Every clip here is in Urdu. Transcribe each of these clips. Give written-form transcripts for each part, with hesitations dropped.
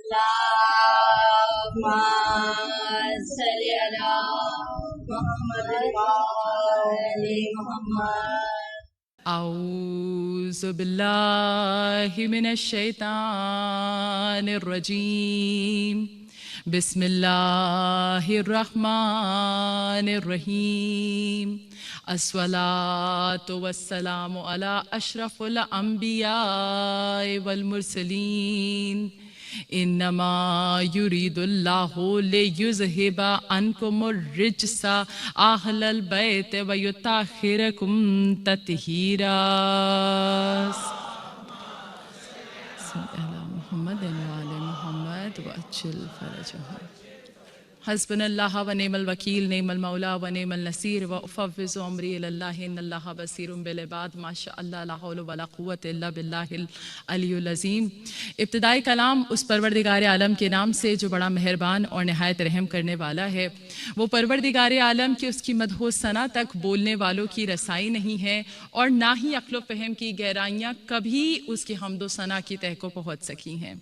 اللهم صل على محمد وآل محمد. اعوذ باللہ من الشیطان الرجیم. بسم اللہ الرحمن الرحیم. الصلاۃ والسلام علی اشرف الانبیاء والمرسلین. انما یرید اللہ لیذہب عنکم الرجس اہل البیت ویطہرکم تطہیرا. محمد وآل محمد وعجل فرجهم. حسبنا اللہ و نعم الوکیل، نعم المولا و نعم النصیر، و افوض امری الی اللہ ان اللہ بصیر بالعباد. ماشاء اللہ لا حول ولا قوت الا باللہ العلی العظیم. ابتدائی کلام اس پروردگار عالم کے نام سے جو بڑا مہربان اور نہایت رحم کرنے والا ہے. وہ پروردگار عالم کہ اس کی مدح و ثنا تک بولنے والوں کی رسائی نہیں ہے، اور نہ ہی عقل و فہم کی گہرائیاں کبھی اس کی حمد و ثنا کی تہ کو پہنچ سکی ہیں.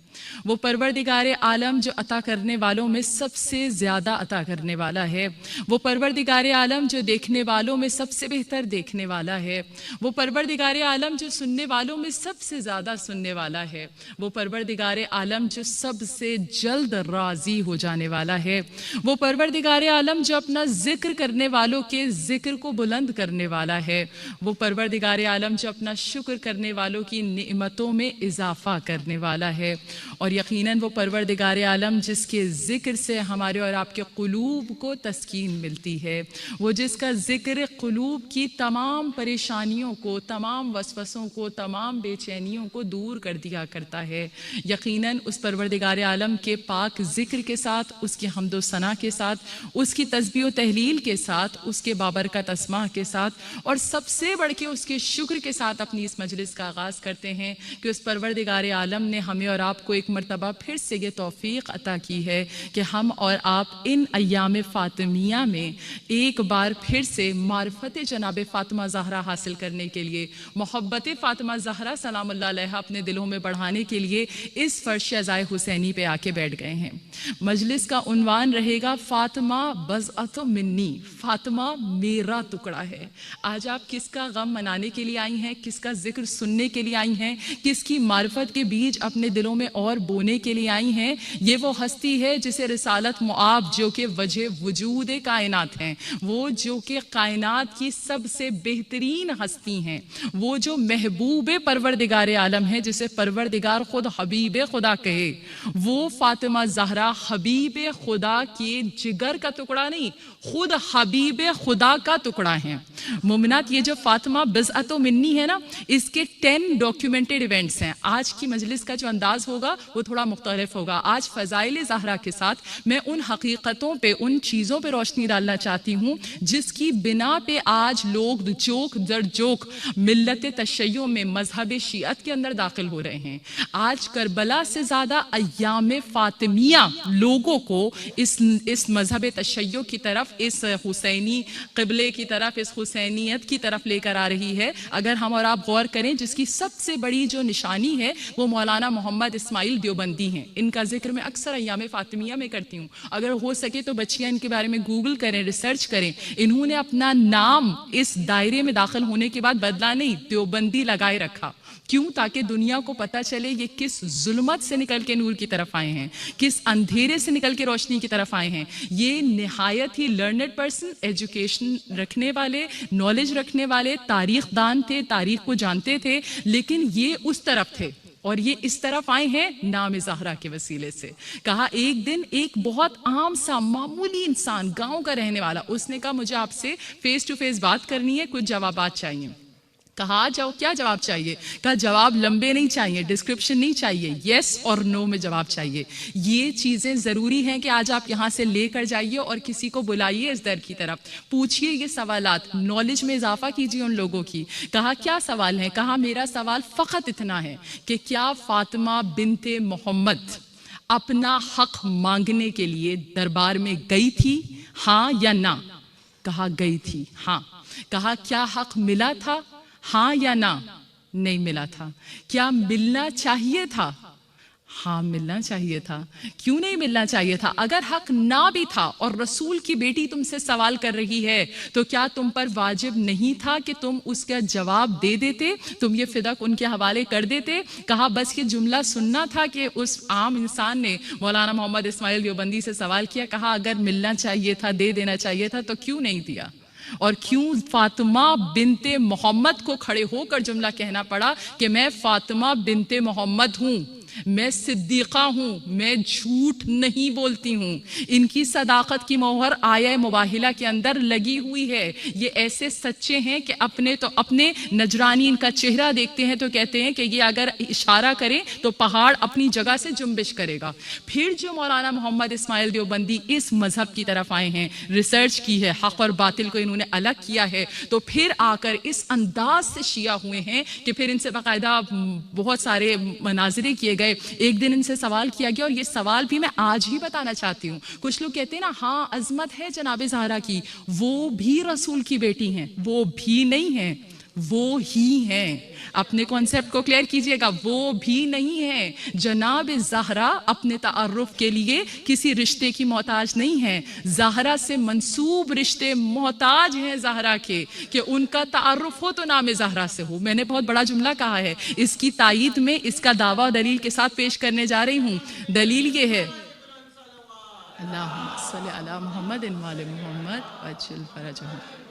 وہ پروردگار عالم جو عطا کرنے والوں میں سب سے زیادہ عطا کرنے والا ہے. وہ پروردگار عالم جو دیکھنے والوں میں سب سے بہتر دیکھنے والا ہے. وہ پروردگار عالم جو سننے والوں میں سب سے زیادہ سننے والا ہے. وہ پروردگار عالم جو سب سے جلد راضی ہو جانے والا ہے. وہ پروردگار عالم جو اپنا ذکر کرنے والوں کے ذکر کو بلند کرنے والا ہے. وہ پروردگار عالم جو اپنا شکر کرنے والوں کی نعمتوں میں اضافہ کرنے والا ہے. اور یقیناً وہ پروردگار عالم جس کے ذکر سے ہمارے اور آپ کے قلوب کو تسکین ملتی ہے. وہ جس کا ذکر قلوب کی تمام پریشانیوں کو، تمام وسوسوں کو، تمام بے چینیوں کو دور کر دیا کرتا ہے. یقیناً اس پروردگار عالم کے پاک ذکر کے ساتھ، اس کی حمد و ثنا کے ساتھ، اس کی تسبیح و تہلیل کے ساتھ، اس کے بابرکت اسماء کے ساتھ، اور سب سے بڑھ کے اس کے شکر کے ساتھ اپنی اس مجلس کا آغاز کرتے ہیں کہ اس پروردگار عالم نے ہمیں اور آپ کو ایک مرتبہ پھر سے یہ توفیق عطا کی ہے کہ ہم اور آپ ان ایام فاطمیہ میں ایک بار پھر سے معرفت جناب فاطمہ زہرا حاصل کرنے کے لیے، محبت فاطمہ زہرا سلام اللہ علیہا اپنے دلوں میں بڑھانے کے لیے اس فرش عزائے حسینی پہ آ کے بیٹھ گئے ہیں. مجلس کا عنوان رہے گا فاطمہ بضعۃ منی، فاطمہ میرا ٹکڑا ہے. آج آپ کس کا غم منانے کے لیے آئی ہیں، کس کا ذکر سننے کے لیے آئی ہیں، کس کی معرفت کے بیج اپنے دلوں میں اور بونے کے لیے آئی ہیں؟ یہ وہ ہستی ہے جسے رسالت معاب جو کہ وجہ وجود کائنات ہیں، وہ جو کہ کائنات کی سب سے بہترین ہستی ہیں، وہ جو محبوب پروردگار عالم ہے جسے پروردگار خود حبیب خدا کہے، وہ فاطمہ زہرا حبیب خدا کے جگر کا ٹکڑا نہیں، خود حبیب خدا کا ٹکڑا ہے. مومنات، یہ جو فاطمہ بضعۃ منی ہے نا، اس کے 10 ڈاکیومنٹڈ ایونٹس ہیں. آج کی مجلس کا جو انداز ہوگا وہ تھوڑا مختلف ہوگا. آج فضائل زہرا کے ساتھ میں ان حقیقتوں پہ، ان چیزوں پہ روشنی ڈالنا چاہتی ہوں جس کی بنا پہ آج لوگ جوک در جوک ملت تشیع میں، مذہب شیعت کے اندر داخل ہو رہے ہیں. آج کربلا سے زیادہ ایام فاطمیہ لوگوں کو اس مذہب تشیع کی طرف، اس حسینی قبلے کی طرف، اس حسینیت کی طرف لے کر آ رہی ہے. اگر ہم اور آپ غور کریں، جس کی سب سے بڑی جو نشانی ہے وہ مولانا محمد اسماعیل دیوبندی ہیں. ان کا ذکر میں اکثر ایام فاطمیہ میں کرتی ہوں. اگر ہو سکے تو بچیاں ان کے بارے میں گوگل کریں، ریسرچ کریں. انہوں نے اپنا نام اس دائرے میں داخل ہونے کے بعد بدلا نہیں، دیوبندی لگائے رکھا. کیوں؟ تاکہ دنیا کو پتہ چلے یہ کس ظلمت سے نکل کے نور کی طرف آئے ہیں، کس اندھیرے سے نکل کے روشنی کی طرف آئے ہیں. یہ نہایت ہی لرنڈ پرسن، ایجوکیشن رکھنے والے، نالج رکھنے والے، تاریخ دان تھے، تاریخ کو جانتے تھے، لیکن یہ اس طرف تھے اور یہ اس طرف آئے ہیں نام زہرا کے وسیلے سے. کہا ایک دن ایک بہت عام سا معمولی انسان، گاؤں کا رہنے والا، اس نے کہا مجھے آپ سے فیس ٹو فیس بات کرنی ہے، کچھ جوابات چاہیے. کہا کیا جواب چاہیے؟ کہا جواب لمبے نہیں چاہیے، ڈسکرپشن نہیں چاہیے، یس اور نو میں جواب چاہیے. یہ چیزیں ضروری ہیں کہ آج آپ یہاں سے لے کر جائیے اور کسی کو بلائیے اس در کی طرف، پوچھیے یہ سوالات، نالج میں اضافہ کیجیے ان لوگوں کی. کہا کیا سوال ہے؟ کہا میرا سوال فقط اتنا ہے کہ کیا فاطمہ بنت محمد اپنا حق مانگنے کے لیے دربار میں گئی تھی، ہاں یا نہ؟ کہا گئی تھی، ہاں. کہا کیا حق ملا تھا، ہاں یا نہ؟ نہیں ملا تھا. کیا ملنا چاہیے تھا؟ ہاں ملنا چاہیے تھا. کیوں نہیں ملنا چاہیے تھا؟ اگر حق نہ بھی تھا اور رسول کی بیٹی تم سے سوال کر رہی ہے تو کیا تم پر واجب نہیں تھا کہ تم اس کا جواب دے دیتے؟ تم یہ فدق ان کے حوالے کر دیتے؟ کہا بس یہ جملہ سننا تھا کہ اس عام انسان نے مولانا محمد اسماعیل دیوبندی سے سوال کیا. کہا اگر ملنا چاہیے تھا، دے دینا چاہیے تھا، تو کیوں نہیں دیا؟ اور کیوں فاطمہ بنت محمد کو کھڑے ہو کر جملہ کہنا پڑا کہ میں فاطمہ بنت محمد ہوں، میں صدیقہ ہوں، میں جھوٹ نہیں بولتی ہوں. ان کی صداقت کی مہر آیہ مباہلہ کے اندر لگی ہوئی ہے. یہ ایسے سچے ہیں کہ اپنے نجرانی ان کا چہرہ دیکھتے ہیں تو کہتے ہیں کہ یہ اگر اشارہ کریں تو پہاڑ اپنی جگہ سے جنبش کرے گا. پھر جو مولانا محمد اسماعیل دیوبندی اس مذہب کی طرف آئے ہیں، ریسرچ کی ہے، حق اور باطل کو انہوں نے الگ کیا ہے، تو پھر آ کر اس انداز سے شیعہ ہوئے ہیں کہ پھر ان سے باقاعدہ بہت سارے مناظرے کیے گئے. ایک دن ان سے سوال کیا گیا، اور یہ سوال بھی میں آج ہی بتانا چاہتی ہوں. کچھ لوگ کہتے ہیں نا ہاں عظمت ہے جناب زہرا کی، وہ بھی رسول کی بیٹی ہیں، وہ بھی نہیں ہیں، وہ ہی ہیں. اپنے کانسیپٹ کو کلیئر کیجئے گا، وہ بھی نہیں ہیں. جناب زہرا اپنے تعارف کے لیے کسی رشتے کی محتاج نہیں ہیں. زہرا سے منسوب رشتے محتاج ہیں زہرا کے کہ ان کا تعارف ہو تو نام زہرا سے ہو. میں نے بہت بڑا جملہ کہا ہے، اس کی تائید میں اس کا دعویٰ دلیل کے ساتھ پیش کرنے جا رہی ہوں. دلیل یہ ہے، اللہم صلی علی محمد وآل محمد وعجل فرجہم.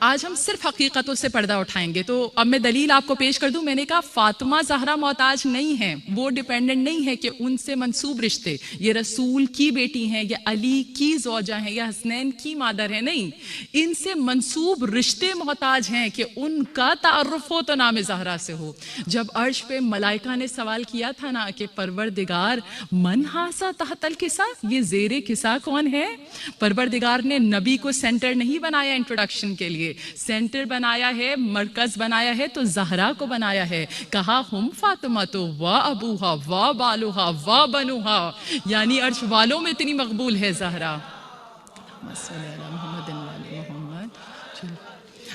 آج ہم صرف حقیقتوں سے پردہ اٹھائیں گے. تو اب میں دلیل آپ کو پیش کر دوں. میں نے کہا فاطمہ زہرا محتاج نہیں ہیں، وہ ڈیپینڈنٹ نہیں ہے کہ ان سے منسوب رشتے، یہ رسول کی بیٹی ہیں، یہ علی کی زوجہ ہیں، یا حسنین کی مادر ہیں. نہیں، ان سے منسوب رشتے محتاج ہیں کہ ان کا تعارف ہو تو نام زہرا سے ہو. جب عرش پہ ملائکہ نے سوال کیا تھا نا کہ پروردگار من ہاسا تحت الکسا، یہ زیر کسا کون ہے؟ پروردگار نے نبی کو سینٹر نہیں بنایا انٹروڈکشن کے لیے، سینٹر بنایا ہے، مرکز بنایا ہے تو زہرا کو بنایا ہے. کہا ہم فاطمہ تو و ابوہا و بالوہا و بنوہا، یعنی عرش والوں میں اتنی مقبول ہے زہرا.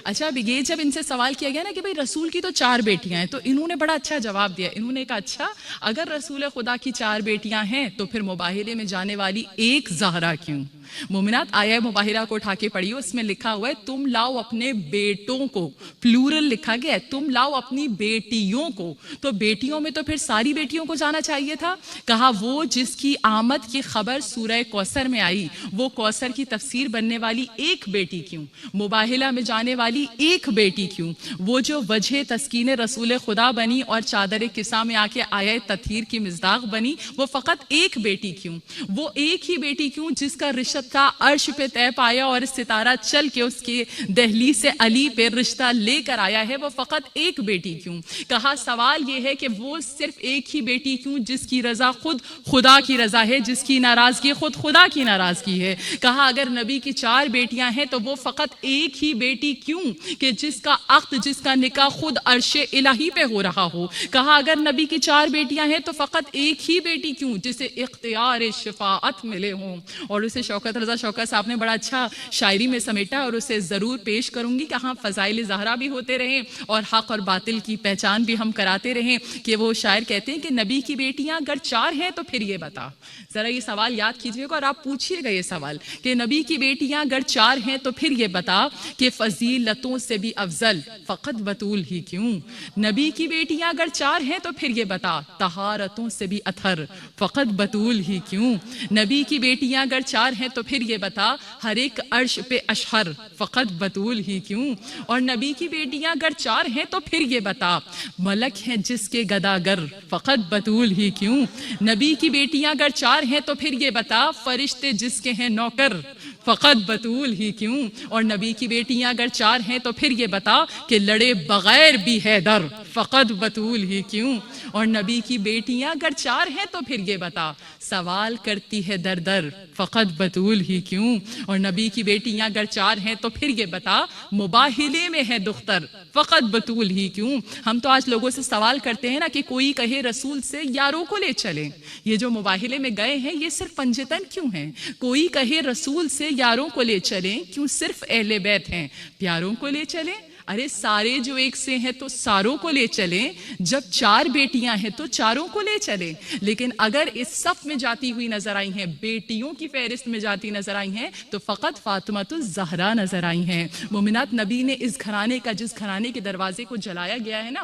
اچھا اب یہ جب ان سے سوال کیا گیا نا کہ بھئی رسول کی تو 4 بیٹیاں ہیں، تو انہوں نے بڑا اچھا جواب دیا. انہوں نے کہا اچھا اگر رسول خدا کی 4 بیٹیاں ہیں تو پھر مباہلے میں جانے والی ایک زہرا کیوں؟ مومنات آیہ مباہلہ کو اٹھا کے پڑھیو، اس میں لکھا ہوا ہے تم لاؤ اپنے بیٹوں کو، پلورل لکھا گیا ہے، تم لاؤ اپنی بیٹیوں کو. تو بیٹیوں میں تو پھر ساری بیٹیوں کو جانا چاہیے تھا. کہا وہ جس کی آمد کی خبر سورہ کوثر میں آئی، وہ کوثر کی تفسیر بننے والی ایک بیٹی کیوں؟ مباہلہ میں جانے والی ایک بیٹی کیوں؟ وہ جو وجہ تسکین رسول خدا بنی اور چادر کسا میں آ کے آیہ تطہیر کی مصداق بنی، وہ فقط ایک بیٹی کیوں؟ وہ ایک ہی بیٹی کیوں جس کا رشتہ کا عرش پہ طے پایا اور ستارہ چل کے اس کے دہلی سے علی پہ رشتہ لے کر آیا ہے، وہ فقط ایک بیٹی کیوں؟ کہا سوال یہ ہے کہ وہ صرف ایک ہی بیٹی کیوں جس کی رضا خود خدا کی رضا ہے، جس کی ناراضگی خود خدا کی ناراضگی ہے. کہا اگر نبی کی 4 بیٹیاں ہیں تو وہ فقط ایک ہی بیٹی کیوں کہ جس کا عقد، جس کا نکاح خود عرش الہی پہ ہو رہا ہو. کہا اگر نبی کی 4 بیٹیاں ہیں تو فقط ایک ہی بیٹی کیوں جسے اختیار شفاعت ملے ہوں. اور اسے شوکت رضا شوکت صاحب نے بڑا اچھا شاعری میں سمیٹا اور اسے ضرور پیش کروں گی کہ ہاں فضائل زہرا بھی ہوتے رہیں اور حق اور باطل کی پہچان بھی ہم کراتے رہیں. کہ وہ شاعر کہتے ہیں کہ نبی کی بیٹیاں اگر 4 ہیں تو پھر یہ بتا. ذرا یہ سوال یاد کیجئے گا اور آپ پوچھئے گا یہ سوال کہ نبی کی بیٹیاں اگر 4 ہیں تو پھر یہ بتا کہ فضیلتوں سے بھی افضل فقط بطول ہی کیوں؟ نبی کی بیٹیاں اگر 4 ہیں تو پھر یہ بتا طہارتوں سے بھی اطہر فقط بطول ہی کیوں؟ نبی کی بیٹیاں اگر 4 ہیں تو پھر یہ بتا ہر ایک عرش پہ اشہر فقط بطول ہی کیوں؟ اور نبی کی بیٹیاں اگر 4 ہیں تو پھر یہ بتا ملک ہیں جس کے گداگر فقط بطول ہی کیوں؟ نبی کی بیٹیاں اگر 4 ہیں تو پھر یہ بتا فرشتے جس کے ہیں نوکر فقط بطول ہی کیوں؟ اور نبی کی بیٹیاں اگر 4 ہیں تو پھر یہ بتا کہ لڑے بغیر بھی حیدر فقط بطول ہی کیوں؟ اور نبی کی بیٹیاں اگر 4 ہیں تو پھر یہ بتا سوال کرتی ہے در در فقط بطول ہی کیوں؟ اور نبی کی بیٹیاں اگر 4 ہیں تو پھر یہ بتا مباہلے میں ہے دختر فقط بطول ہی کیوں؟ ہم تو آج لوگوں سے سوال کرتے ہیں نا کہ کوئی کہے رسول سے یاروں کو لے چلیں. یہ جو مباہلے میں گئے ہیں یہ صرف پنجتن کیوں ہیں؟ کوئی کہے رسول سے یاروں کو لے چلیں، کیوں صرف اہل بیت ہیں؟ پیاروں کو لے چلیں. ارے سارے جو ایک سے ہیں تو ساروں کو لے چلیں، جب 4 بیٹیاں ہیں تو چاروں کو لے چلیں. لیکن اگر اس صف میں جاتی ہوئی نظر آئی ہیں، بیٹیوں کی فہرست میں جاتی نظر آئی ہیں، تو فقط فاطمہ الزہرا نظر آئی ہیں. مومنات، نبی نے اس گھرانے کا، جس گھرانے کے دروازے کو جلایا گیا ہے نا،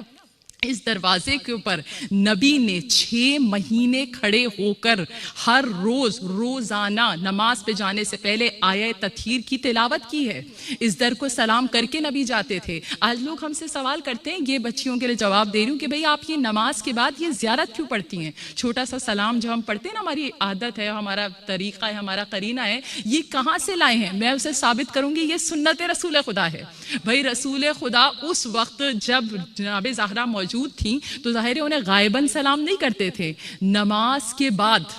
اس دروازے کے اوپر نبی نے 6 مہینے کھڑے ہو کر ہر روز روزانہ نماز پہ جانے سے پہلے آیہ تطہیر کی تلاوت کی ہے. اس در کو سلام کر کے نبی جاتے تھے. آج لوگ ہم سے سوال کرتے ہیں، یہ بچیوں کے لیے جواب دے رہی ہوں کہ بھئی آپ یہ نماز کے بعد یہ زیارت کیوں پڑھتی ہیں؟ چھوٹا سا سلام جو ہم پڑھتے ہیں نا، ہماری عادت ہے، ہمارا طریقہ ہے، ہمارا قرینہ ہے، یہ کہاں سے لائے ہیں؟ میں اسے ثابت کروں گی، یہ سنت رسول خدا ہے. بھئی رسول خدا اس وقت جب جناب زہرا موجود تھیں تو ظاہر ہے انہیں غائباً سلام نہیں کرتے تھے. نماز کے بعد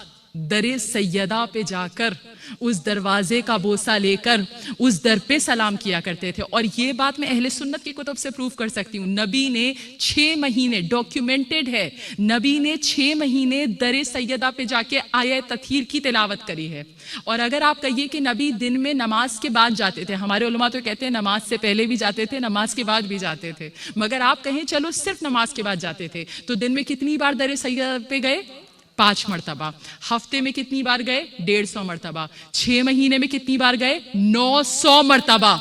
در سیدہ پہ جا کر اس دروازے کا بوسہ لے کر اس در پہ سلام کیا کرتے تھے. اور یہ بات میں اہل سنت کی کتب سے پروف کر سکتی ہوں. نبی نے 6 مہینے، ڈاکیومنٹڈ ہے، نبی نے 6 مہینے در سیدہ پہ جا کے آیہ تطہیر کی تلاوت کری ہے. اور اگر آپ کہیے کہ نبی دن میں نماز کے بعد جاتے تھے، ہمارے علماء تو کہتے ہیں نماز سے پہلے بھی جاتے تھے، نماز کے بعد بھی جاتے تھے، مگر آپ کہیں چلو صرف نماز کے بعد جاتے تھے، تو دن میں کتنی بار در سیدہ پہ گئے؟ 5 مرتبہ. ہفتے میں کتنی بار گئے؟ 150 مرتبہ. 6 مہینے میں کتنی بار گئے؟ 900 مرتبہ.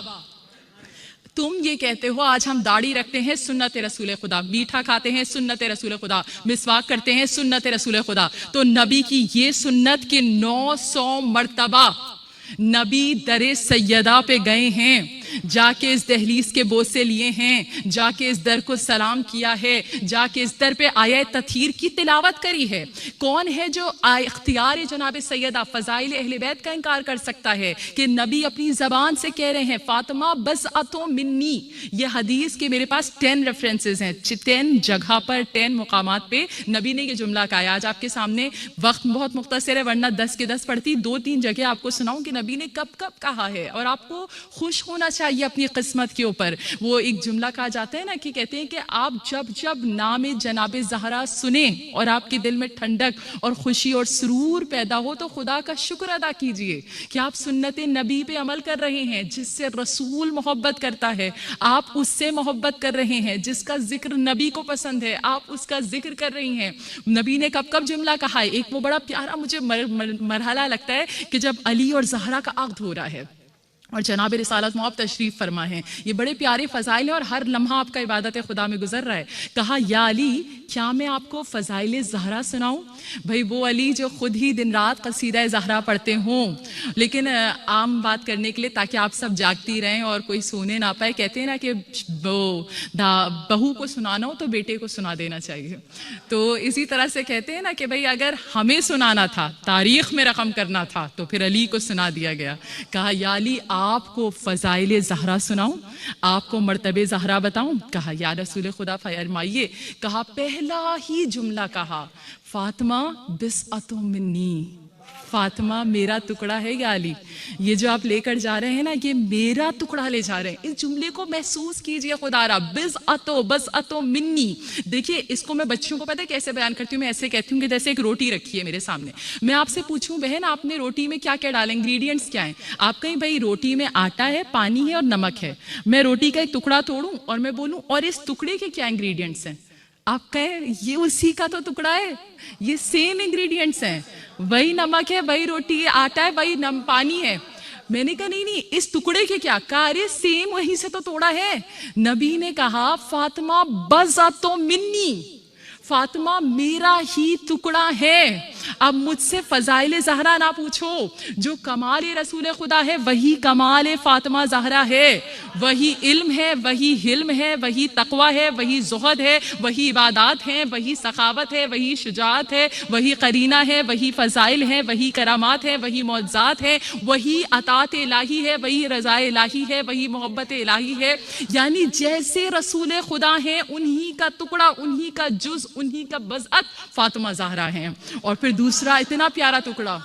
تم یہ کہتے ہو آج ہم داڑھی رکھتے ہیں، سنت رسول خدا، میٹھا کھاتے ہیں، سنت رسول خدا، مسواک کرتے ہیں، سنت رسول خدا. تو نبی کی یہ سنت کہ 900 مرتبہ نبی در سیدہ پہ گئے ہیں، جا کے اس دہلیز کے بوسے لیے ہیں، جا کے اس در کو سلام کیا ہے، جا کے اس در پہ آیہ تطہیر کی تلاوت کری ہے. کون ہے جو اختیار جناب سیدہ فضائل اہل بیت کا انکار کر سکتا ہے کہ نبی اپنی زبان سے کہہ رہے ہیں فاطمہ بضعۃ منی. یہ حدیث کے میرے پاس 10 ریفرنسز ہیں، 10 جگہ پر 10 مقامات پہ نبی نے یہ جملہ کہا ہے. آج آپ کے سامنے وقت بہت مختصر ہے، ورنہ 10 کے 10 پڑھتی، 2-3 جگہ آپ کو سناؤں کہ نبی نے کب کب کہا ہے. اور آپ کو خوش ہونا چاہیے اپنی قسمت کے اوپر. وہ ایک جملہ کہا جاتا ہے نا کہ کہتے ہیں کہ آپ جب جب نام جناب زہرا سنیں اور آپ کے دل میں ٹھنڈک اور خوشی اور سرور پیدا ہو تو خدا کا شکر ادا کیجئے کہ آپ سنت نبی پہ عمل کر رہے ہیں. جس سے رسول محبت کرتا ہے آپ اس سے محبت کر رہے ہیں، جس کا ذکر نبی کو پسند ہے آپ اس کا ذکر کر رہی ہیں. نبی نے کب کب جملہ کہا ہے؟ ایک وہ بڑا پیارا مجھے مرحلہ لگتا ہے کہ جب علی اور زہرا کا عقد ہو رہا ہے اور جناب رسالت مآب تشریف فرما ہیں. یہ بڑے پیارے فضائل ہیں اور ہر لمحہ آپ کا عبادت خدا میں گزر رہا ہے. کہا یا علی کیا میں آپ کو فضائل زہرا سناؤں؟ بھئی وہ علی جو خود ہی دن رات قصیدہ زہرا پڑھتے ہوں، لیکن عام بات کرنے کے لیے تاکہ آپ سب جاگتی رہیں اور کوئی سونے نہ پائے، کہتے ہیں نا کہ بہو کو سنانا ہو تو بیٹے کو سنا دینا چاہیے. تو اسی طرح سے کہتے ہیں نا کہ بھئی اگر ہمیں سنانا تھا، تاریخ میں رقم کرنا تھا، تو پھر علی کو سنا دیا گیا. کہا یا علی آپ کو فضائل زہرا سناؤں، آپ کو مرتبہ زہرا بتاؤں؟ کہا یا رسول خدا فرمائیے. کہا پہلا ہی جملہ کہا فاطمہ بضعۃ منی، فاطمہ میرا ٹکڑا ہے یا علی. یہ جو آپ لے کر جا رہے ہیں نا، یہ میرا ٹکڑا لے جا رہے ہیں. اس جملے کو محسوس کیجئے خدا را، بضعۃ منی. دیکھیے اس کو میں بچوں کو پتہ ہے کیسے بیان کرتی ہوں؟ میں ایسے کہتی ہوں کہ جیسے ایک روٹی رکھی ہے میرے سامنے، میں آپ سے پوچھوں بہن آپ نے روٹی میں کیا کیا ڈالا، انگریڈینٹس کیا ہیں؟ آپ کہیں بھائی روٹی میں آٹا ہے، پانی ہے اور نمک ہے. میں روٹی کا ایک ٹکڑا توڑوں اور میں بولوں اور اس ٹکڑے کے کیا انگریڈینٹس ہیں؟ آپ کہیں یہ اسی کا تو ٹکڑا ہے، یہ سیم انگریڈینٹس ہیں، وہی نمک ہے، وہی روٹی ہے، آٹا ہے، وہی پانی ہے. میں نے کہا نہیں اس ٹکڑے کے کیا؟ کہا ارے سیم وہیں سے تو توڑا ہے. نبی نے کہا فاطمہ بضعۃ منی، فاطمہ میرا ہی ٹکڑا ہے. اب مجھ سے فضائل زہرا نہ پوچھو، جو کمال رسول خدا ہے وہی کمال فاطمہ زہرا ہے. وہی علم ہے، وہی حلم ہے، وہی تقوی ہے، وہی زہد ہے، وہی عبادات ہیں، وہی سخاوت ہے، وہی شجاعت ہے، وہی قرینہ ہے، وہی فضائل ہے، وہی کرامات ہے، وہی معجزات ہے، وہی عطاعت الہی ہے، وہی رضا الہی ہے، وہی محبت الہی ہے. یعنی جیسے رسول خدا ہیں انہی کا ٹکڑا، انہی کا جز، انہی کا بضعت فاطمہ زہرا ہیں. اور پھر دوسرا اتنا پیارا ٹکڑا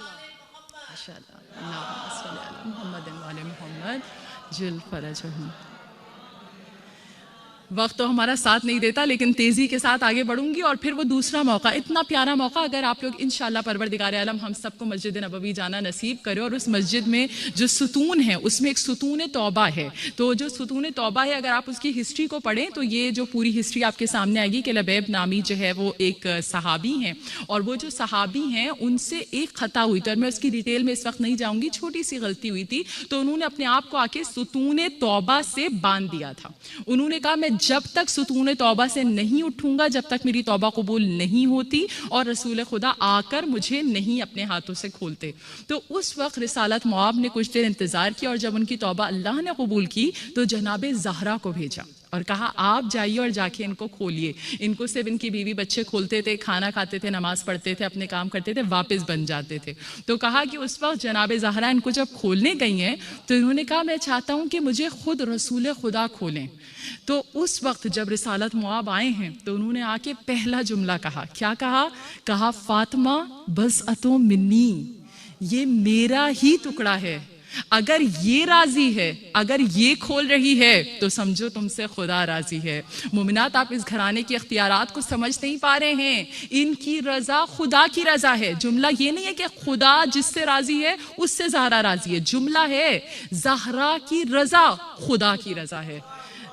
محمد جل فرجہم. وقت تو ہمارا ساتھ نہیں دیتا، لیکن تیزی کے ساتھ آگے بڑھوں گی. اور پھر وہ دوسرا موقع، اتنا پیارا موقع، اگر آپ لوگ انشاءاللہ پروردگار عالم ہم سب کو مسجد نبوی جانا نصیب کرے، اور اس مسجد میں جو ستون ہے اس میں ایک ستون توبہ ہے. تو جو ستون توبہ ہے، اگر آپ اس کی ہسٹری کو پڑھیں تو یہ جو پوری ہسٹری آپ کے سامنے آئے گی کہ لبیب نامی جو ہے وہ ایک صحابی ہیں، اور وہ جو صحابی ہیں ان سے ایک خطا ہوئی تھی، اور میں اس کی ڈیٹیل میں اس وقت نہیں جاؤں گی، چھوٹی سی غلطی ہوئی تھی. تو انہوں نے اپنے آپ کو آ کے ستون توبہ سے باندھ دیا تھا. انہوں نے کہا میں جب تک ستون توبہ سے نہیں اٹھوں گا، جب تک میری توبہ قبول نہیں ہوتی اور رسول خدا آ کر مجھے نہیں اپنے ہاتھوں سے کھولتے. تو اس وقت رسالت مواب نے کچھ دیر انتظار کیا، اور جب ان کی توبہ اللہ نے قبول کی تو جناب زہرا کو بھیجا اور کہا آپ جائیے اور جا کے ان کو کھولیے. ان کو صرف ان کی بیوی بچے کھولتے تھے، کھانا کھاتے تھے، نماز پڑھتے تھے، اپنے کام کرتے تھے، واپس بن جاتے تھے. تو کہا کہ اس وقت جناب زہرا ان کو جب کھولنے گئی ہیں تو انہوں نے کہا میں چاہتا ہوں کہ مجھے خود رسول خدا کھولیں. تو اس وقت جب رسالت مواب آئے ہیں تو انہوں نے آ کے پہلا جملہ کہا. کیا کہا؟ کہا فاطمہ بضعۃ منی، یہ میرا ہی ٹکڑا ہے. اگر یہ راضی ہے، اگر یہ کھول رہی ہے تو سمجھو تم سے خدا راضی ہے. مومنات، آپ اس گھرانے کے اختیارات کو سمجھ نہیں پا رہے ہیں. ان کی رضا خدا کی رضا ہے. جملہ یہ نہیں ہے کہ خدا جس سے راضی ہے اس سے زہرا راضی ہے. جملہ ہے زہرا کی رضا خدا کی رضا ہے.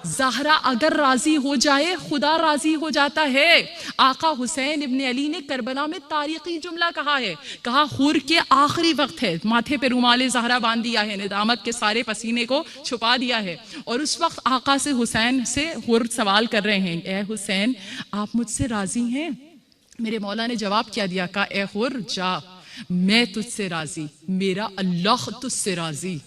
زہرا اگر راضی ہو جائے خدا راضی ہو جاتا ہے. آقا حسین ابن علی نے کربلا میں تاریخی جملہ کہا ہے. کہا خور کے آخری وقت ہے، ماتھے پہ رومال زہرا باندھ دیا ہے، ندامت کے سارے پسینے کو چھپا دیا ہے، اور اس وقت آقا سے حسین سے حور سوال کر رہے ہیں اے حسین آپ مجھ سے راضی ہیں؟ میرے مولا نے جواب کیا دیا، کہا اے حور جا، میں تجھ سے راضی، میرا اللہ تجھ سے راضی.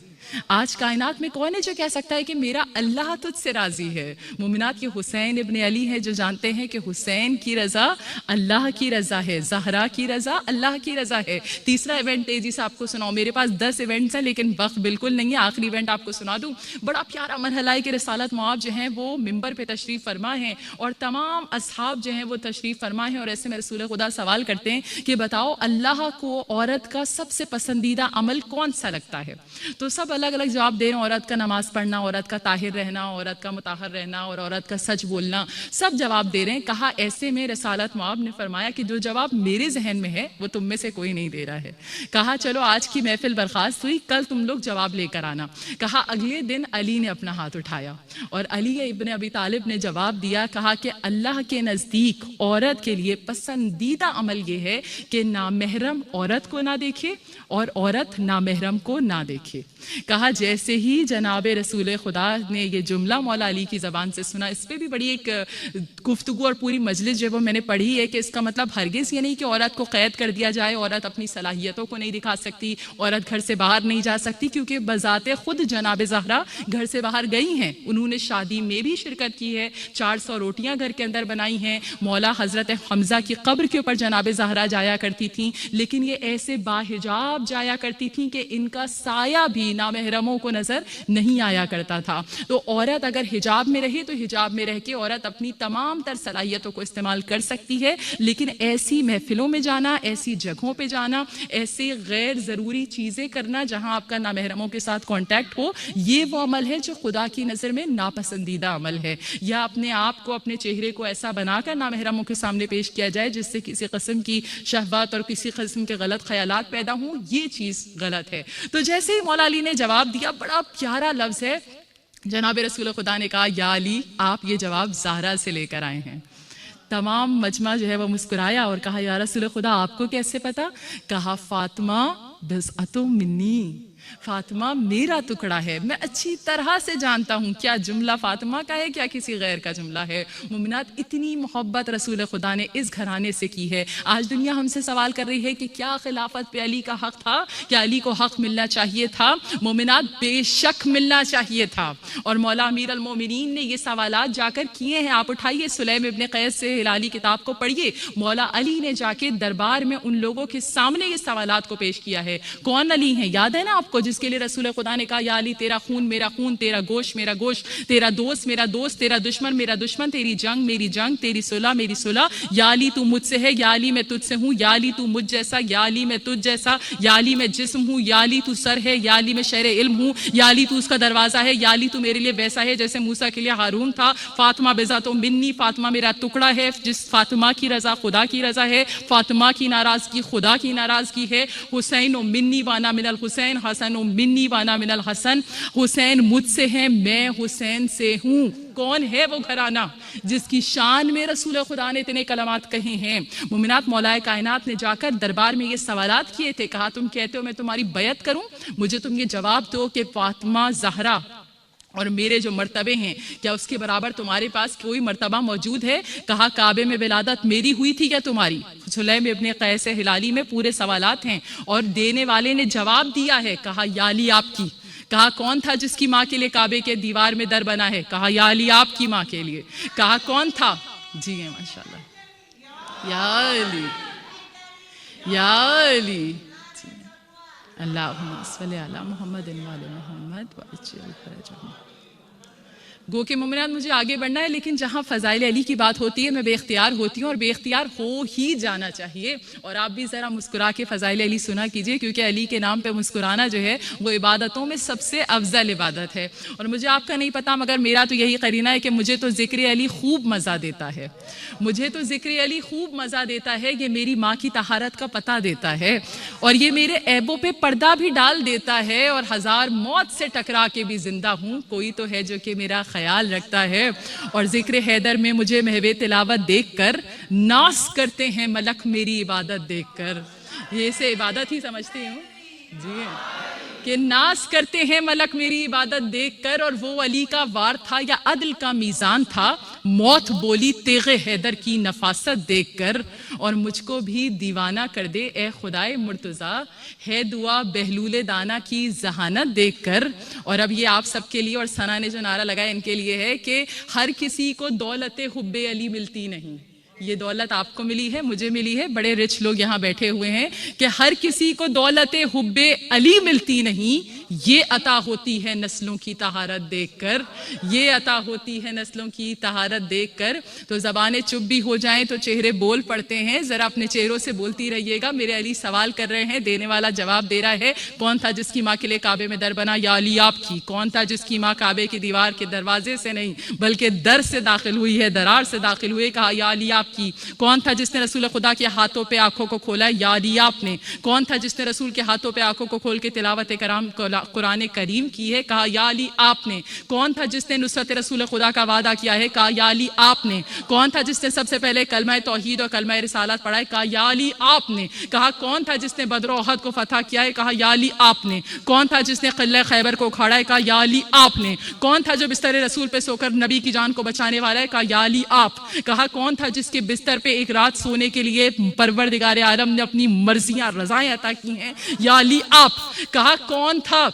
آج کائنات میں کون ہے جو کہہ سکتا ہے کہ میرا اللہ تجھ سے راضی ہے؟ مومنات، یہ حسین ابن علی ہے جو جانتے ہیں کہ حسین کی رضا اللہ کی رضا ہے، زہرا کی رضا اللہ کی رضا ہے. تیسرا ایونٹ تیزی سے آپ کو سناؤ. میرے پاس 10 ایونٹس ہیں لیکن وقت بالکل نہیں ہے. آخری ایونٹ آپ کو سنا دوں. بڑا پیارا مرحلہ ہے کہ رسالت مواب جو ہیں وہ ممبر پہ تشریف فرما ہیں اور تمام اصحاب جو ہیں وہ تشریف فرما ہیں، اور ایسے میں رسول خدا سوال کرتے ہیں کہ بتاؤ اللہ کو عورت کا سب سے پسندیدہ عمل کون سا لگتا ہے؟ تو سب الگ الگ جواب دے رہے ہیں. عورت کا نماز پڑھنا، عورت کا طاہر رہنا، عورت کا مطہر رہنا، اور عورت کا سچ بولنا، سب جواب دے رہے ہیں. کہا ایسے میں رسالت مواب نے فرمایا کہ جو جواب میرے ذہن میں ہے وہ تم میں سے کوئی نہیں دے رہا ہے. کہا چلو آج کی محفل برخاست ہوئی، کل تم لوگ جواب لے کر آنا. کہا اگلے دن علی نے اپنا ہاتھ اٹھایا اور علی ابن ابی طالب نے جواب دیا. کہا کہ اللہ کے نزدیک عورت کے لیے پسندیدہ عمل یہ ہے کہ نامحرم عورت کو نہ دیکھے اور عورت نامحرم کو نہ دیکھے. کہا جیسے ہی جناب رسول خدا نے یہ جملہ مولا علی کی زبان سے سنا، اس پہ بھی بڑی ایک گفتگو اور پوری مجلس جو وہ میں نے پڑھی ہے کہ اس کا مطلب ہرگز یہ نہیں کہ عورت کو قید کر دیا جائے، عورت اپنی صلاحیتوں کو نہیں دکھا سکتی، عورت گھر سے باہر نہیں جا سکتی، کیونکہ بذات خود جناب زہرا گھر سے باہر گئی ہیں. انہوں نے شادی میں بھی شرکت کی ہے، 400 روٹیاں گھر کے اندر بنائی ہیں. مولا حضرت حمزہ کی قبر کے اوپر جناب زہرا جایا کرتی تھیں، لیکن یہ ایسے باحجاب جایا کرتی تھیں کہ ان کا سایہ بھی نامحرموں کو نظر نہیں آیا کرتا تھا. تو عورت اگر حجاب میں رہے تو حجاب میں رہ کے عورت اپنی تمام تر صلاحیتوں کو استعمال کر سکتی ہے، لیکن ایسی محفلوں میں جانا، ایسی جگہوں پہ جانا، ایسی غیر ضروری چیزیں کرنا جہاں آپ کا نامحرموں کے ساتھ کانٹیکٹ ہو، یہ وہ عمل ہے جو خدا کی نظر میں ناپسندیدہ عمل ہے. یا اپنے آپ کو، اپنے چہرے کو ایسا بنا کر نامحرموں کے سامنے پیش کیا جائے جس سے کسی قسم کی شہوات اور کسی قسم کے غلط خیالات پیدا ہوں، یہ چیز غلط ہے. تو جیسے ہی مولا علی نے جواب دیا، بڑا پیارا لفظ ہے، جناب رسول خدا نے کہا یا علی آپ یہ جواب زہرا سے لے کر آئے ہیں. تمام مجمع جو ہے وہ مسکرایا اور کہا یا رسول خدا آپ کو کیسے پتا؟ کہا فاطمہ بضعۃ منی، فاطمہ میرا ٹکڑا ہے، میں اچھی طرح سے جانتا ہوں کیا جملہ فاطمہ کا ہے کیا کسی غیر کا جملہ ہے. مومنات، اتنی محبت رسول خدا نے اس گھرانے سے کی ہے. آج دنیا ہم سے سوال کر رہی ہے کہ کیا خلافت پہ علی کا حق تھا، کیا علی کو حق ملنا چاہیے تھا؟ مومنات، بے شک ملنا چاہیے تھا، اور مولا امیر المومنین نے یہ سوالات جا کر کیے ہیں. آپ اٹھائیے سلیم ابن قیس سے ہلالی کتاب کو پڑھیے. مولا علی نے جا کے دربار میں ان لوگوں کے سامنے یہ سوالات کو پیش کیا ہے ہے. کون علی ہیں؟ یاد ہے نا آپ کو، جس کے لیے رسول خدا نے کہا یا علی تیرا خون میرا خون، تیرا گوشت میرا گوشت، تیرا دوست میرا دوست، تیرا دشمن میرا دشمن، تیری جنگ میری جنگ، تیری صلح میری صلح. یا علی تو مجھ سے ہے، یا علی میں تجھ سے ہوں، یا علی تو مجھ جیسا، یا علی میں تجھ جیسا، یا علی میں جسم ہوں، یا علی تو سر ہے، یا علی میں شہر علم ہوں، یا علی تو اس کا دروازہ ہے، یا علی تو میرے لیے ویسا ہے جیسے موسیٰ کے لیے ہارون تھا. فاطمہ بذات منی، فاطمہ میرا ٹکڑا ہے، جس فاطمہ کی رضا خدا کی رضا ہے، فاطمہ کی ناراضگی خدا کی ناراضگی ہے. حسین و منی وانا من الحسین، حسن و منی وانا من الحسن. حسین مجھ سے ہے، میں حسین سے ہوں. کون ہے وہ گھرانہ جس کی شان میں رسول خدا نے اتنے کلمات کہے ہیں؟ مومنات، مولا کائنات نے جا کر دربار میں یہ سوالات کیے تھے. کہا تم کہتے ہو میں تمہاری بیعت کروں، مجھے تم یہ جواب دو کہ فاطمہ زہرا اور میرے جو مرتبے ہیں کیا اس کے برابر تمہارے پاس کوئی مرتبہ موجود ہے؟ کہا کعبے میں ولادت میری ہوئی تھی کیا تمہاری؟ سلیم ابن قیس ہلالی میں پورے سوالات ہیں اور دینے والے نے جواب دیا ہے. کہا یا علی آپ کی. کہا کون تھا جس کی ماں کے لیے کعبے کے دیوار میں در بنا ہے؟ کہا یا علی آپ کی ماں کے لیے. کہا کون تھا؟ جی ہیں ماشاءاللہ، یا علی یا علی. اللہم صلی علی محمد و علی محمد وعجل فرجہم. گو کہ مومنات مجھے آگے بڑھنا ہے، لیکن جہاں فضائل علی کی بات ہوتی ہے میں بے اختیار ہوتی ہوں، اور بے اختیار ہو ہی جانا چاہیے. اور آپ بھی ذرا مسکرا کے فضائل علی سنا کیجئے، کیونکہ علی کے نام پہ مسکرانا جو ہے وہ عبادتوں میں سب سے افضل عبادت ہے. اور مجھے آپ کا نہیں پتا مگر میرا تو یہی قرینہ ہے کہ مجھے تو ذکر علی خوب مزہ دیتا ہے. مجھے تو ذکر علی خوب مزہ دیتا ہے. یہ میری ماں کی طہارت کا پتہ دیتا ہے، اور یہ میرے عیبوں پہ پردہ بھی ڈال دیتا ہے. اور ہزار موت سے ٹکرا کے بھی زندہ ہوں، کوئی تو ہے جو کہ میرا خیال رکھتا ہے. اور ذکر حیدر میں مجھے محو تلاوت دیکھ کر ناس کرتے ہیں ملک میری عبادت دیکھ کر. یہ اسے عبادت ہی سمجھتی ہوں جی، کہ ناس کرتے ہیں ملک میری عبادت دیکھ کر. اور وہ علی کا وار تھا یا عدل کا میزان تھا، موت بولی تیغ حیدر کی نفاست دیکھ کر. اور مجھ کو بھی دیوانہ کر دے اے خدائے مرتضیٰ، ہے دعا بہلول دانا کی ذہانت دیکھ کر. اور اب یہ آپ سب کے لیے، اور ثنا نے جو نعرہ لگایا ان کے لیے ہے کہ ہر کسی کو دولت حب علی ملتی نہیں. یہ دولت آپ کو ملی ہے، مجھے ملی ہے، بڑے رچ لوگ یہاں بیٹھے ہوئے ہیں، کہ ہر کسی کو دولت حب علی ملتی نہیں. یہ عطا ہوتی ہے نسلوں کی طہارت دیکھ کر، یہ عطا ہوتی ہے نسلوں کی طہارت دیکھ کر. تو زبانیں چپ بھی ہو جائیں تو چہرے بول پڑتے ہیں، ذرا اپنے چہروں سے بولتی رہیے گا. میرے علی سوال کر رہے ہیں، دینے والا جواب دے رہا ہے. کون تھا جس کی ماں کے لیے کعبے میں در بنا؟ یا علی آپ کی. کون تھا جس کی ماں کعبے کی دیوار کے دروازے سے نہیں بلکہ در سے داخل ہوئی ہے، درار سے داخل ہوئے؟ کہا یا علی آپ کی. کون تھا جس نے رسول خدا کے ہاتھوں پہ آنکھوں کو کھولا؟ یا علی آپ نے. کون تھا جس نے رسول کے ہاتھوں پہ آنکھوں کو کھول کے تلاوت کرام قرآن کریم کی ہے؟ کہا یا علی آپ نے. کون تھا جس نے نصرت رسول خدا کا وعدہ کیا ہے؟ کہا یا علی آپ نے. کون تھا جس نے سب سے پہلے کلمہ توحید اور کلمہ رسالت پڑھا ہے؟ کہا یا علی آپ نے. کہا کون تھا جس نے بدر و احد کو فتح کیا ہے؟ کہا یا علی آپ نے. کون تھا جس نے قلعہ خیبر کو اکھاڑا ہے؟ کہا یا علی آپ نے. کون تھا جو بستر رسول پہ سو کر نبی کی جان کو بچانے والا ہے؟ کہا یا علی آپ. کہا کون تھا جس کے بستر پہ ایک رات سونے کے لیے پروردگار عالم نے اپنی مرضیاں رضائیں عطا کی ہیں؟ یا علی آپ. کہا کون تھا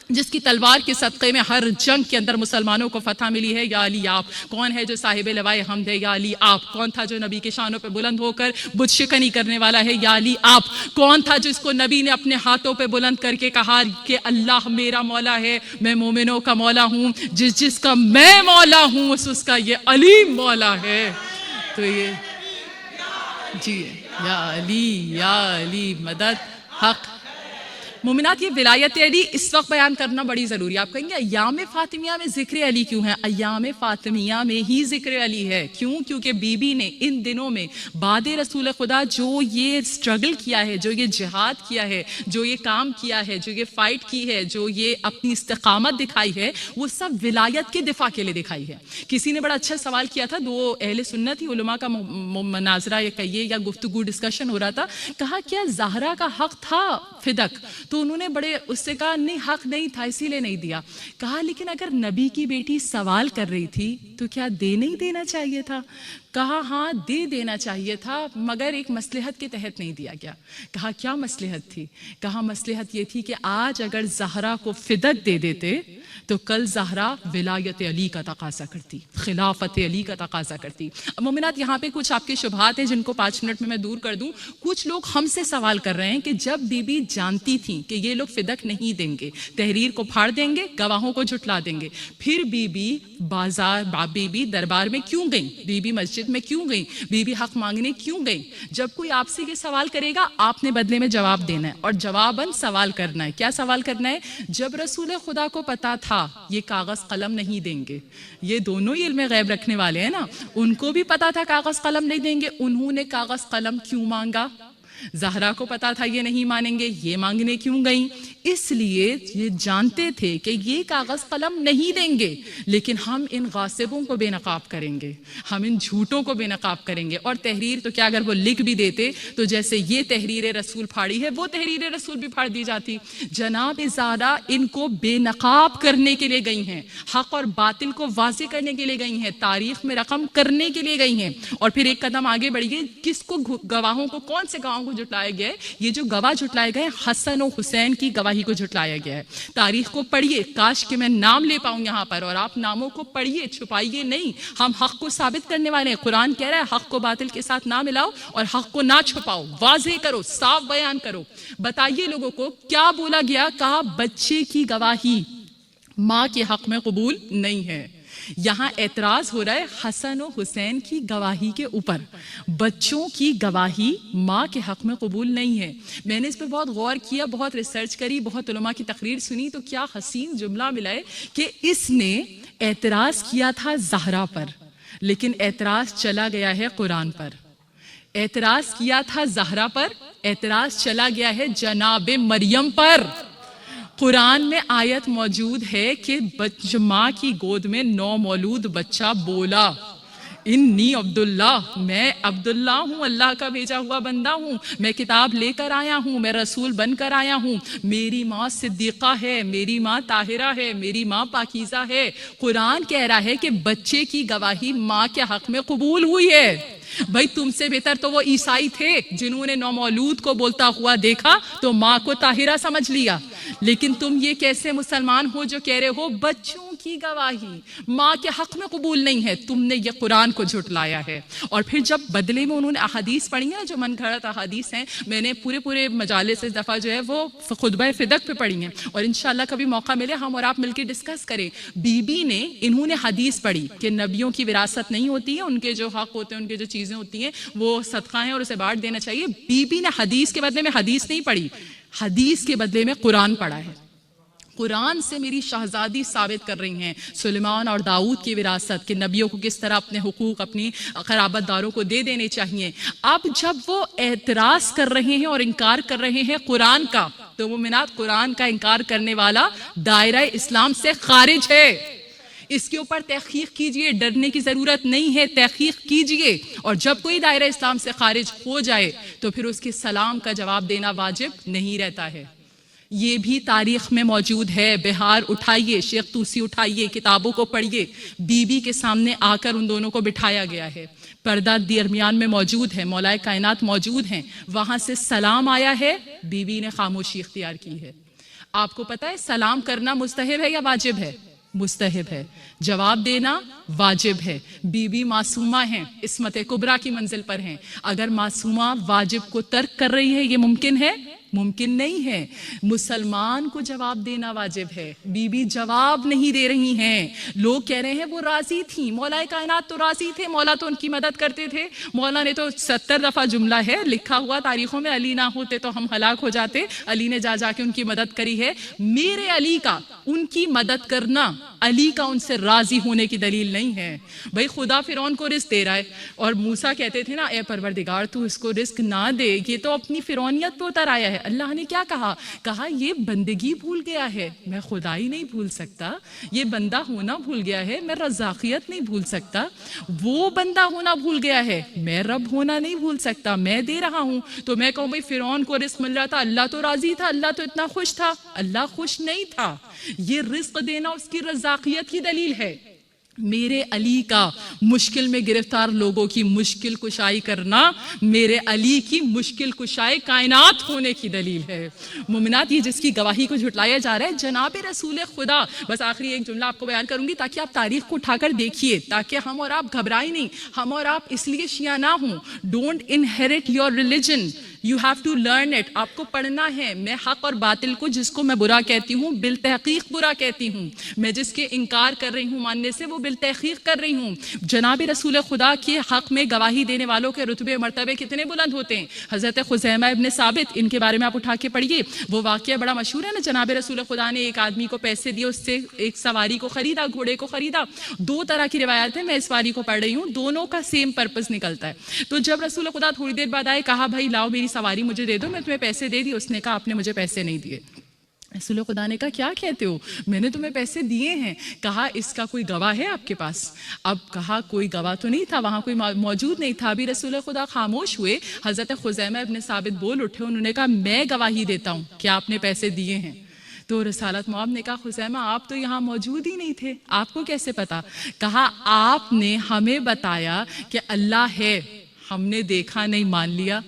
جس کی تلوار کے صدقے میں ہر جنگ کے اندر مسلمانوں کو فتح ملی ہے؟ یا علی آپ. کون ہے جو صاحب لوائے حمد ہے؟ یا علی آپ. کون تھا جو نبی کے شانوں پہ بلند ہو کر بت شکنی کرنے والا ہے؟ یا علی آپ. کون تھا جس کو نبی نے اپنے ہاتھوں پہ بلند کر کے کہا کہ اللہ میرا مولا ہے، میں مومنوں کا مولا ہوں، جس کا میں مولا ہوں اس کا یہ علی مولا ہے. تو یہ جی یا علی مدد حق. مومنات، یہ ولایت علی اس وقت بیان کرنا بڑی ضروری ہے. آپ کہیں گے ایام فاطمیہ میں ذکر علی کیوں ہے؟ ایام فاطمیہ میں ہی ذکر علی ہے. کیوں؟ کیونکہ بی بی نے ان دنوں میں بعد رسول خدا جو یہ سٹرگل کیا ہے، جو یہ جہاد کیا ہے، جو یہ کام کیا ہے، جو یہ فائٹ کی ہے، جو یہ اپنی استقامت دکھائی ہے، وہ سب ولایت کے دفاع کے لیے دکھائی ہے. کسی نے بڑا اچھا سوال کیا تھا، دو اہل سنت ہی علماء کا مناظرہ یا کہیے یا گفتگو ڈسکشن ہو رہا تھا. کہا کیا زہرا کا حق تھا فدق؟ تو انہوں نے بڑے اس سے کہا نہیں، حق نہیں تھا اسی لیے نہیں دیا. کہا لیکن اگر نبی کی بیٹی سوال کر رہی تھی تو کیا نہیں دینا چاہیے تھا؟ کہا ہاں دے دینا چاہیے تھا مگر ایک مصلحت کے تحت نہیں دیا گیا. کہا کیا مصلحت تھی؟ کہا مصلحت یہ تھی کہ آج اگر زہرا کو فدک دے دیتے تو کل زہرا ولایت علی کا تقاضا کرتی، خلافت علی کا تقاضا کرتی. مومنات یہاں پہ کچھ آپ کے شبہات ہیں جن کو 5 منٹ میں دور کر دوں. کچھ لوگ ہم سے سوال کر رہے ہیں کہ جب بی بی جانتی تھیں کہ یہ لوگ فدک نہیں دیں گے، تحریر کو پھاڑ دیں گے، گواہوں کو جھٹلا دیں گے، پھر بی بی دربار میں کیوں گئیں؟ بی بی مسجد میں کیوں گئیں؟ بی بی حق مانگنے کیوں گئیں؟ جب کوئی آپ سے یہ سوال کرے گا آپ نے بدلے میں جواب دینا ہے اور جواباً سوال کرنا ہے. کیا سوال کرنا ہے؟ جب رسول خدا کو پتا تھا یہ کاغذ قلم نہیں دیں گے، یہ دونوں علم غیب رکھنے والے ہیں نا، ان کو بھی پتا تھا کاغذ قلم نہیں دیں گے، انہوں نے کاغذ قلم کیوں مانگا؟ زہرا کو پتا تھا یہ نہیں مانیں گے، یہ مانگنے کیوں گئیں؟ اس لیے یہ جانتے تھے کہ یہ کاغذ قلم نہیں دیں گے، لیکن ہم ان غاصبوں کو بے نقاب کریں گے، ہم ان جھوٹوں کو بے نقاب کریں گے. اور تحریر تو کیا اگر وہ لکھ بھی دیتے تو جیسے یہ تحریر رسول پھاڑی ہے وہ تحریر رسول بھی پھاڑ دی جاتی. جناب زہرا ان کو بے نقاب کرنے کے لیے گئی ہیں، حق اور باطل کو واضح کرنے کے لیے گئی ہیں، تاریخ میں رقم کرنے کے لیے گئی ہیں. اور پھر ایک قدم آگے بڑھ گئی، کس کو گواہوں کو، کون سے گواہوں کو جھٹلایا گیا ہے؟ یہ جو گواہ جھٹلائے گئے حسن و حسین کی گواہی کو جھٹلایا گیا ہے. تاریخ کو پڑھیے، کاش کہ میں نام لے پاؤں یہاں پر، اور آپ ناموں کو پڑھیے، چھپائیے نہیں. ہم حق کو ثابت کرنے والے ہیں. قرآن کہہ رہا ہے حق کو باطل کے ساتھ نہ ملاؤ اور حق کو نہ چھپاؤ، واضح کرو، صاف بیان کرو. بتائیے لوگوں کو کیا بولا گیا؟ کہا بچے کی گواہی ماں کے حق میں قبول نہیں ہے. یہاں اعتراض ہو رہا ہے حسن و حسین کی گواہی کے اوپر، بچوں کی گواہی ماں کے حق میں قبول نہیں ہے. میں نے اس پہ بہت غور کیا، بہت ریسرچ کری، بہت علماء کی تقریر سنی، تو کیا حسین جملہ ملا ہے کہ اس نے اعتراض کیا تھا زہرا پر لیکن اعتراض چلا گیا ہے قرآن پر. اعتراض کیا تھا زہرا پر، اعتراض چلا گیا ہے جناب مریم پر. قرآن میں آیت موجود ہے کہ ماں کی گود میں نومولود بچہ بولا انی عبداللہ، میں عبداللہ ہوں، اللہ کا بھیجا ہوا بندہ ہوں، میں کتاب لے کر آیا ہوں، میں رسول بن کر آیا ہوں، میری ماں صدیقہ ہے، میری ماں طاہرہ ہے، میری ماں پاکیزہ ہے. قرآن کہہ رہا ہے کہ بچے کی گواہی ماں کے حق میں قبول ہوئی ہے. بھائی تم سے بہتر تو وہ عیسائی تھے جنہوں نے نومولود کو بولتا ہوا دیکھا تو ماں کو طاہرہ سمجھ لیا. لیکن تم یہ کیسے مسلمان ہو جو کہہ رہے ہو بچوں کی گواہی ماں کے حق میں قبول نہیں ہے؟ تم نے یہ قرآن کو جھٹلایا ہے. اور پھر جب بدلے میں انہوں نے احادیث پڑھی ہیں جو من گھڑت احادیث ہیں، میں نے پورے مجالس اس دفعہ جو ہے وہ خطبہ فدق پہ پڑھی ہیں، اور انشاءاللہ کبھی موقع ملے ہم اور آپ مل کے ڈسکس کریں. بی بی نے انہوں نے حدیث پڑھی کہ نبیوں کی وراثت نہیں ہوتی ہے، ان کے جو حق ہوتے ہیں، ان کے جو چیزیں ہوتی ہیں وہ صدقہ ہیں اور اسے بانٹ دینا چاہیے. بی بی نے حدیث کے بدلے میں حدیث نہیں پڑھی، حدیث کے بدلے میں قرآن پڑھا ہے. قرآن سے میری شہزادی ثابت کر رہی ہیں سلیمان اور داؤد کی وراثت، کہ نبیوں کو کس طرح اپنے حقوق اپنی قرابت داروں کو دے دینے چاہیے. اب جب وہ اعتراض کر رہے ہیں اور انکار کر رہے ہیں قرآن کا، تو مومنات قرآن کا انکار کرنے والا دائرہ اسلام سے خارج ہے. اس کے اوپر تحقیق کیجئے، ڈرنے کی ضرورت نہیں ہے، تحقیق کیجئے. اور جب کوئی دائرہ اسلام سے خارج ہو جائے تو پھر اس کے سلام کا جواب دینا واجب نہیں رہتا ہے. یہ بھی تاریخ میں موجود ہے. بہار اٹھائیے، شیخ توسی اٹھائیے، کتابوں کو پڑھیے. بی بی کے سامنے آ کر ان دونوں کو بٹھایا گیا ہے، پردہ درمیان میں موجود ہے، مولا کائنات موجود ہیں، وہاں سے سلام آیا ہے، بی بی نے خاموشی اختیار کی ہے. آپ کو پتہ ہے سلام کرنا مستحب ہے یا واجب ہے؟ مستحب ہے. جواب دینا واجب ہے. بی بی معصومہ ہیں، عصمت کبریٰ کی منزل پر ہیں. اگر معصومہ واجب کو ترک کر رہی ہے یہ ممکن ہے؟ ممکن نہیں ہے. مسلمان کو جواب دینا واجب ہے. بی بی جواب نہیں دے رہی ہیں. لوگ کہہ رہے ہیں وہ راضی تھیں، مولا کائنات تو راضی تھے، مولا تو ان کی مدد کرتے تھے. مولا نے تو 70 دفعہ جملہ ہے لکھا ہوا تاریخوں میں، علی نہ ہوتے تو ہم ہلاک ہو جاتے، علی نے جا کے ان کی مدد کری ہے. میرے علی کا ان کی مدد کرنا علی کا ان سے راضی ہونے کی دلیل نہیں ہے. بھائی خدا فرعون کو رزق دے رہا ہے اور موسیٰ کہتے تھے نا اے پروردگار تو اس کو رزق نہ دے، یہ تو اپنی فرعونیت پہ اتر آیا ہے. اللہ نے کیا کہا؟ کہا یہ بندگی بھول گیا ہے، میں خدائی نہیں بھول سکتا. یہ بندہ ہونا بھول گیا ہے، میں رزاقیت نہیں بھول سکتا. وہ بندہ ہونا بھول گیا ہے، میں رب ہونا نہیں بھول سکتا. میں دے رہا ہوں تو میں کہوں بھائی فرعون کو رزق مل رہا تھا، اللہ تو راضی تھا، اللہ تو اتنا خوش تھا. اللہ خوش نہیں تھا. یہ رزق دینا اس کی رزاقیت کی دلیل ہے. میرے علی کا مشکل میں گرفتار لوگوں کی مشکل کشائی کرنا میرے علی کی مشکل کشائی کائنات ہونے کی دلیل ہے۔ مومنات، یہ جس کی گواہی کو جھٹلایا جا رہا ہے جناب رسول خدا۔ بس آخری ایک جملہ آپ کو بیان کروں گی تاکہ آپ تاریخ کو اٹھا کر دیکھیے، تاکہ ہم اور آپ گھبرائیں نہیں، ہم اور آپ اس لیے شیعہ نہ ہوں۔ Don't inherit your religion, you have to learn it. آپ کو پڑھنا ہے۔ میں حق اور باطل کو، جس کو میں برا کہتی ہوں بالتحقیق برا کہتی ہوں، میں جس کے انکار کر رہی ہوں ماننے سے وہ بالتحقیق کر رہی ہوں۔ جناب رسول خدا کے حق میں گواہی دینے والوں کے رتبے مرتبے کتنے بلند ہوتے ہیں۔ حضرت خزیمہ ابن ثابت، ان کے بارے میں آپ اٹھا کے پڑھیے، وہ واقعہ بڑا مشہور ہے نا۔ جناب رسول خدا نے ایک آدمی کو پیسے دیے، اس سے ایک سواری کو خریدا، گھوڑے کو خریدا۔ دو طرح کی روایت ہے، میں اس والی کو پڑھ رہی ہوں، دونوں کا سیم پرپس نکلتا ہے۔ تو جب رسول خدا تھوڑی دیر بعد آئے، کہا بھائی لاؤ میری سواری مجھے دے دو، میں تمہیں پیسے دے دی۔ اس نے کہا آپ نے مجھے پیسے نہیں دیے۔ رسول خدا نے کہا کیا کہتے ہو، میں نے تمہیں پیسے دیے ہیں۔ کہا اس کا کوئی گواہ ہے آپ کے پاس؟ اب کہا کوئی گواہ تو نہیں تھا، وہاں کوئی موجود نہیں تھا۔ ابھی رسول خدا خاموش ہوئے، حضرت خزیمہ ابن ثابت بول اٹھے، انہوں نے کہا میں گواہی دیتا ہوں کہ آپ نے پیسے دیے ہیں۔ تو رسالت مآب نے کہا خزیمہ آپ تو یہاں موجود ہی نہیں تھے، آپ کو کیسے پتا؟ کہا آپ نے ہمیں بتایا کہ اللہ ہے، ہم نے دیکھا نہیں مان لیا۔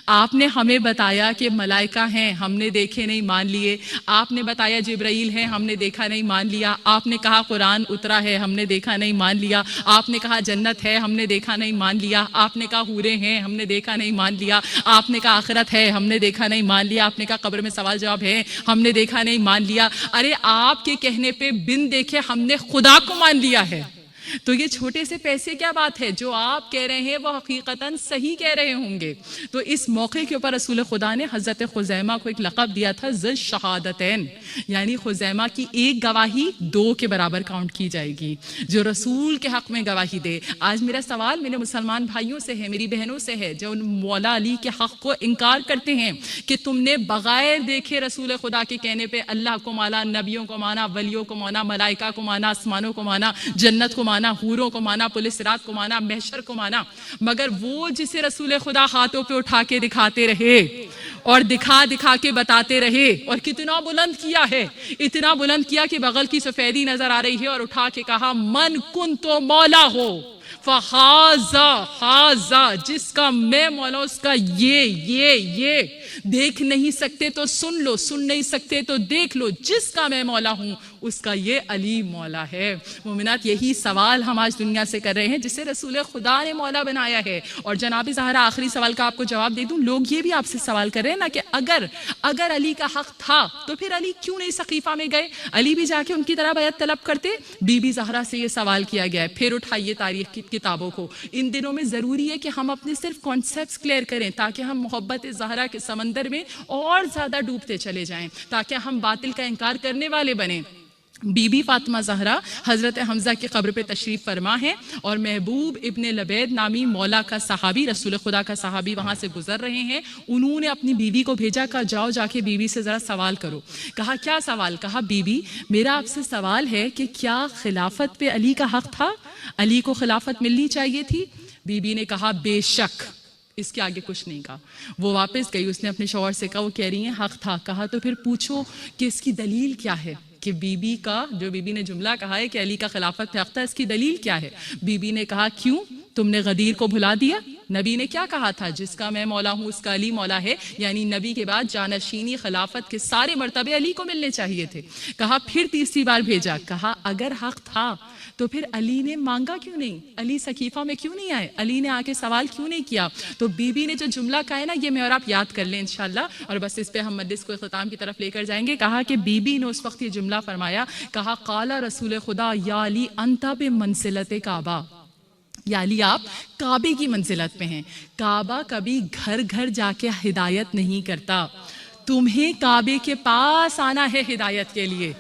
آپ نے ہمیں بتایا کہ ملائکہ ہیں، ہم نے دیکھے نہیں مان لیے۔ آپ نے بتایا جبرائیل ہیں، ہم نے دیکھا نہیں مان لیا۔ آپ نے کہا قرآن اترا ہے، ہم نے دیکھا نہیں مان لیا۔ آپ نے کہا جنت ہے، ہم نے دیکھا نہیں مان لیا۔ آپ نے کہا حوریں ہیں، ہم نے دیکھا نہیں مان لیا۔ آپ نے کہا آخرت ہے، ہم نے دیکھا نہیں مان لیا۔ آپ نے کہا قبر میں سوال جواب ہے، ہم نے دیکھا نہیں مان لیا۔ ارے آپ کے کہنے پہ بن دیکھے ہم نے خدا کو مان لیا ہے۔ تو یہ چھوٹے سے پیسے کیا بات ہے، جو آپ کہہ رہے ہیں وہ حقیقتاً صحیح کہہ رہے ہوں گے۔ تو اس موقع کے اوپر رسول خدا نے حضرت خزیمہ کو ایک لقب دیا تھا ذو الشہادتین، یعنی خزیمہ کی ایک گواہی دو کے برابر کاؤنٹ کی جائے گی، جو رسول کے حق میں گواہی دے۔ آج میرا سوال میرے مسلمان بھائیوں سے ہے، میری بہنوں سے ہے، جو مولا علی کے حق کو انکار کرتے ہیں کہ تم نے بغیر دیکھے رسول خدا کے کہنے پہ اللہ کو مانا، نبیوں کو مانا، ولیوں کو مانا، ملائکہ کو مانا، آسمانوں کو مانا، جنت کو مانا، حوروں کو مانا، پولیس صراط کو مانا، محشر کو مانا، مگر وہ جسے رسول خدا ہاتھوں پہ اٹھا کے دکھاتے رہے اور دکھا دکھا کے بتاتے رہے، اور کتنا بلند کیا ہے، اتنا بلند کیا کہ بغل کی سفیدی نظر آ رہی ہے، اور اٹھا کے کہا من کنت مولا ہو فہذا، جس کا میں مولا اس کا یہ دیکھ نہیں سکتے تو سن لو، سن نہیں سکتے تو دیکھ لو، جس کا میں مولا ہوں اس کا یہ علی مولا ہے۔ مومنات، یہی سوال ہم آج دنیا سے کر رہے ہیں جسے رسول خدا نے مولا بنایا ہے۔ اور جناب زہرا، آخری سوال کا آپ کو جواب دے دوں، لوگ یہ بھی آپ سے سوال کر رہے ہیں نا کہ اگر علی کا حق تھا تو پھر علی کیوں نہیں سقیفہ میں گئے، علی بھی جا کے ان کی طرح بیعت طلب کرتے۔ بی بی زہرا سے یہ سوال کیا گیا ہے۔ پھر اٹھائیے تاریخ کی کتابوں کو، ان دنوں میں ضروری ہے کہ ہم اپنے صرف کانسیپٹس کلیئر کریں تاکہ ہم محبت زہرا کے سمندر میں اور زیادہ ڈوبتے چلے جائیں، تاکہ ہم باطل کا انکار کرنے والے بنیں۔ بی بی فاطمہ زہرا حضرت حمزہ کی قبر پہ تشریف فرما ہے، اور محبوب ابن لبید نامی مولا کا صحابی، رسول خدا کا صحابی وہاں سے گزر رہے ہیں۔ انہوں نے اپنی بیوی کو بھیجا، کہا جاؤ جا کے بیوی سے ذرا سوال کرو۔ کہا کیا سوال؟ کہا بی بی میرا آپ سے سوال ہے کہ کیا خلافت پہ علی کا حق تھا، علی کو خلافت ملنی چاہیے تھی؟ بی بی نے کہا بے شک، اس کے آگے کچھ نہیں کہا۔ وہ واپس گئی، اس نے اپنے شوہر سے کہا، وہ کہہ رہی ہیں حق تھا۔ کہا تو پھر پوچھو کہ اس کی دلیل کیا ہے، کہ بی بی کا جو بی بی نے جملہ کہا ہے کہ علی کا خلافت پہ حق تھا، اس کی دلیل کیا ہے؟ بی بی نے کہا کیوں، تم نے غدیر کو بھلا دیا؟ نبی نے کیا کہا تھا، جس کا میں مولا ہوں اس کا علی مولا ہے، یعنی نبی کے بعد جانشینی خلافت کے سارے مرتبے علی کو ملنے چاہیے تھے۔ کہا پھر تیسری بار بھیجا، کہا اگر حق تھا تو پھر علی نے مانگا کیوں نہیں، علی سقیفہ میں کیوں نہیں آئے، علی نے آ کے سوال کیوں نہیں کیا؟ تو بی بی نے جو جملہ کہا ہے نا، یہ میں اور آپ یاد کر لیں انشاءاللہ، اور بس اس پہ ہم مجلس کو اختتام کی طرف لے کر جائیں گے۔ کہا کہ بی بی نے اس وقت یہ جملہ فرمایا، کہا قال رسول خدا یا علی انت بمنزلت کعبہ، یا علی آپ کعبے کی منزلت پہ ہیں۔ کعبہ کبھی گھر گھر جا کے ہدایت نہیں کرتا، تمہیں کعبے کے پاس آنا ہے ہدایت کے لیے۔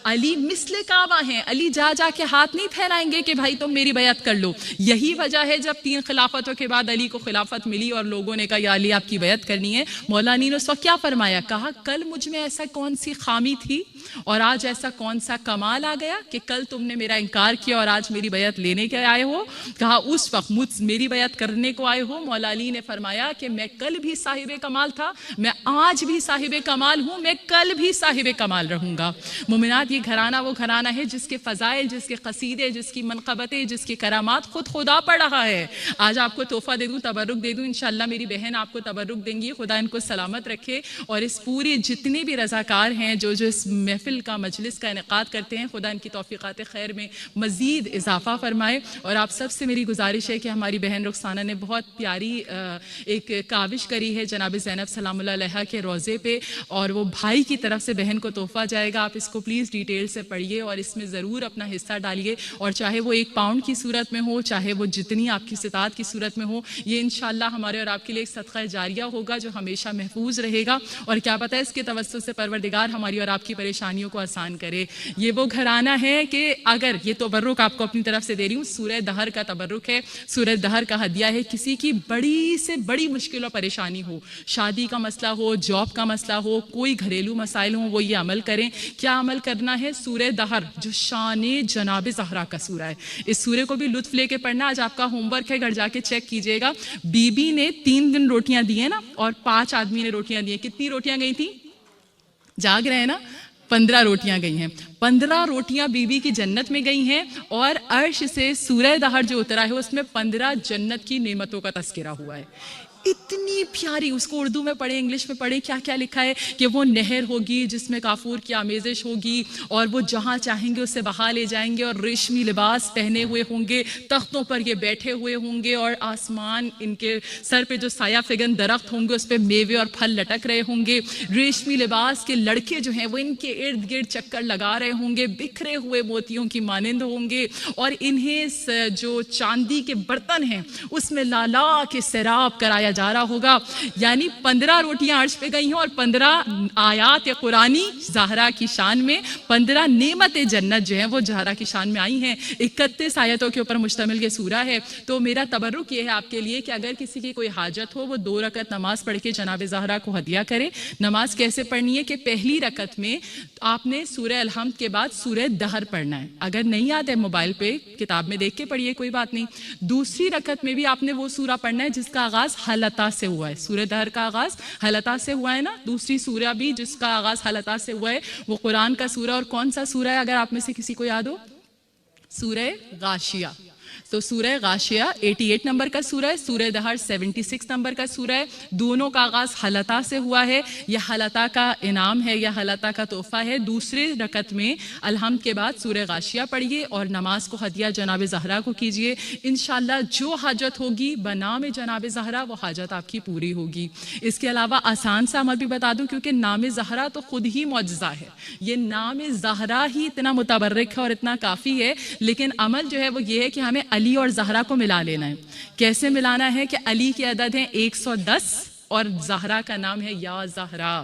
علی مثل کعبہ ہیں، علی جا جا کے ہاتھ نہیں پھیلائیں گے کہ بھائی تم میری بیعت کر لو۔ یہی وجہ ہے جب 3 خلافتوں کے بعد علی کو خلافت ملی اور لوگوں نے کہا یا علی آپ کی بیعت کرنی ہے، مولا علی نے اس وقت کیا فرمایا؟ کہا کل مجھ میں ایسا کون سی خامی تھی اور آج ایسا کون سا کمال آ گیا کہ کل تم نے میرا انکار کیا اور آج میری بیعت لینے کے آئے ہو؟ کہا اس وقت میری بیعت کرنے کو آئے ہو؟ مولا علی نے فرمایا کہ میں کل بھی صاحب کمال تھا، میں آج بھی صاحب صاحب کمال ہوں، میں کل بھی صاحب کمال رہوں گا۔ مومنات، یہ گھرانہ وہ گھرانہ ہے جس کے فضائل، جس کے قصیدے، جس کی منقبتیں، جس کی کرامات خود خدا پڑھ رہا ہے۔ آج آپ کو تحفہ دے دوں، تبرک دے دوں، انشاءاللہ میری بہن آپ کو تبرک دیں گی، خدا ان کو سلامت رکھے، اور اس پوری جتنے بھی رضاکار ہیں جو اس محفل کا مجلس کا انعقاد کرتے ہیں، خدا ان کی توفیقات خیر میں مزید اضافہ فرمائے۔ اور آپ سب سے میری گزارش ہے کہ ہماری بہن رخسانہ نے بہت پیاری ایک کاوش کری ہے جناب زینب سلام اللہ علیہا کے روضے پہ، اور وہ بھائی کی طرف سے بہن کو تحفہ جائے گا۔ آپ اس کو پلیز ڈیٹیل سے پڑھیے اور اس میں ضرور اپنا حصہ ڈالیے، اور چاہے وہ 1 پاؤنڈ کی صورت میں ہو، چاہے وہ جتنی آپ کی استطاعت کی صورت میں ہو، یہ انشاءاللہ ہمارے اور آپ کے لیے ایک صدقہ جاریہ ہوگا جو ہمیشہ محفوظ رہے گا، اور کیا پتہ ہے اس کے توسط سے پروردگار ہماری اور آپ کی پریشانیوں کو آسان کرے۔ یہ وہ گھرانہ ہے کہ اگر یہ تبرک آپ کو اپنی طرف سے دے رہی ہوں، سورہ دہر کا تبرک ہے، سورہ دہر کا ہدیہ ہے۔ کسی کی بڑی سے بڑی مشکل اور پریشانی ہو، شادی کا مسئلہ ہو، جاب کا مسئلہ ہو، کوئی گھریلو مسائل ہوں، وہ یہ عمل کریں۔ کیا عمل کرنا ہے؟ سورہ دہر جو شان جناب زہرا کا سورہ ہے، اس سورے کو بھی لطف لے کے پڑھنا۔ آج آپ کا ہوم ورک ہے، گھر جا کے چیک کیجئے گا۔ بی بی نے 3 دن روٹیاں دی ہیں نا، اور 5 آدمی نے روٹیاں دی ہیں۔ کتنی روٹیاں گئی تھیں؟ جاگ رہے ہیں نا؟ 15 روٹیاں گئی ہیں۔ 15 روٹیاں بی بی کی جنت میں گئی ہیں، اور عرش سے سورہ دہر جو اترا ہے اس میں 15 جنت کی نعمتوں کا تذکرہ ہوا ہے۔ اتنی پیاری، اس کو اردو میں پڑھیں، انگلش میں پڑھیں، کیا کیا لکھا ہے کہ وہ نہر ہوگی جس میں کافور کی آمیزش ہوگی، اور وہ جہاں چاہیں گے اسے بہا لے جائیں گے، اور ریشمی لباس پہنے ہوئے ہوں گے، تختوں پر یہ بیٹھے ہوئے ہوں گے، اور آسمان ان کے سر پہ جو سایہ فگن درخت ہوں گے اس پہ میوے اور پھل لٹک رہے ہوں گے۔ ریشمی لباس کے لڑکے جو ہیں وہ ان کے ارد گرد چکر لگا رہے ہوں گے، بکھرے ہوئے موتیوں کی مانند ہوں گے، اور انہیں جو چاندی کے برتن ہیں اس میں لالا کے سیراب کرایا جا رہا ہوگا۔ یعنی 15 روٹیاں عرش پہ گئی ہیں، اور 15 آیات قرآنی زہرا کی شان میں، 15 نعمت جنت جو ہیں وہ زہرا کی شان میں آئی ہیں۔ 31 آیتوں کے اوپر مشتمل یہ سورہ ہے۔ تو میرا تبرک یہ ہے آپ کے لیے کہ اگر کسی کی کوئی حاجت ہو، وہ 2 رکعت نماز پڑھ کے جناب زہرا کو ہدیہ کرے۔ نماز کیسے پڑھنی ہے کہ پہلی رکعت میں آپ نے سورہ الحمد کے بعد سورہ دہر پڑھنا ہے۔ اگر نہیں یاد ہے موبائل پہ کتاب میں دیکھ کے پڑھیے، کوئی بات نہیں۔ دوسری رکعت میں بھی آپ نے وہ سورہ پڑھنا ہے جس کا آغاز حلتا سے ہوا ہے۔ سورہ دہر کا آغاز حلتا سے ہوا ہے نا، دوسری سورہ بھی جس کا آغاز حلتا سے ہوا ہے وہ قرآن کا سورہ، اور کون سا سورہ ہے اگر آپ میں سے کسی کو یاد ہو؟ سورہ غاشیہ۔ تو سورہ غاشیہ 88 نمبر کا سورہ ہے، سورہ دہر 76 نمبر کا سورہ ہے۔ دونوں کا آغاز حلتا سے ہوا ہے۔ یہ حلتا کا انعام ہے، یا حلتا کا تحفہ ہے۔ دوسرے رکعت میں الحمد کے بعد سورہ غاشیہ پڑھیے، اور نماز کو ہدیہ جناب زہرا کو کیجیے۔ انشاءاللہ جو حاجت ہوگی بنام جناب زہرا وہ حاجت آپ کی پوری ہوگی۔ اس کے علاوہ آسان سا عمل بھی بتا دوں، کیونکہ نام زہرا تو خود ہی معجزہ ہے، یہ نام زہرا ہی اتنا متبرک ہے اور اتنا کافی ہے، لیکن عمل جو ہے وہ یہ ہے کہ ہمیں علی اور زہرا کو ملا لینا ہے۔ کیسے ملانا ہے کہ علی کی عدد ہے 110 اور زہرا کا نام ہے یا زہرا،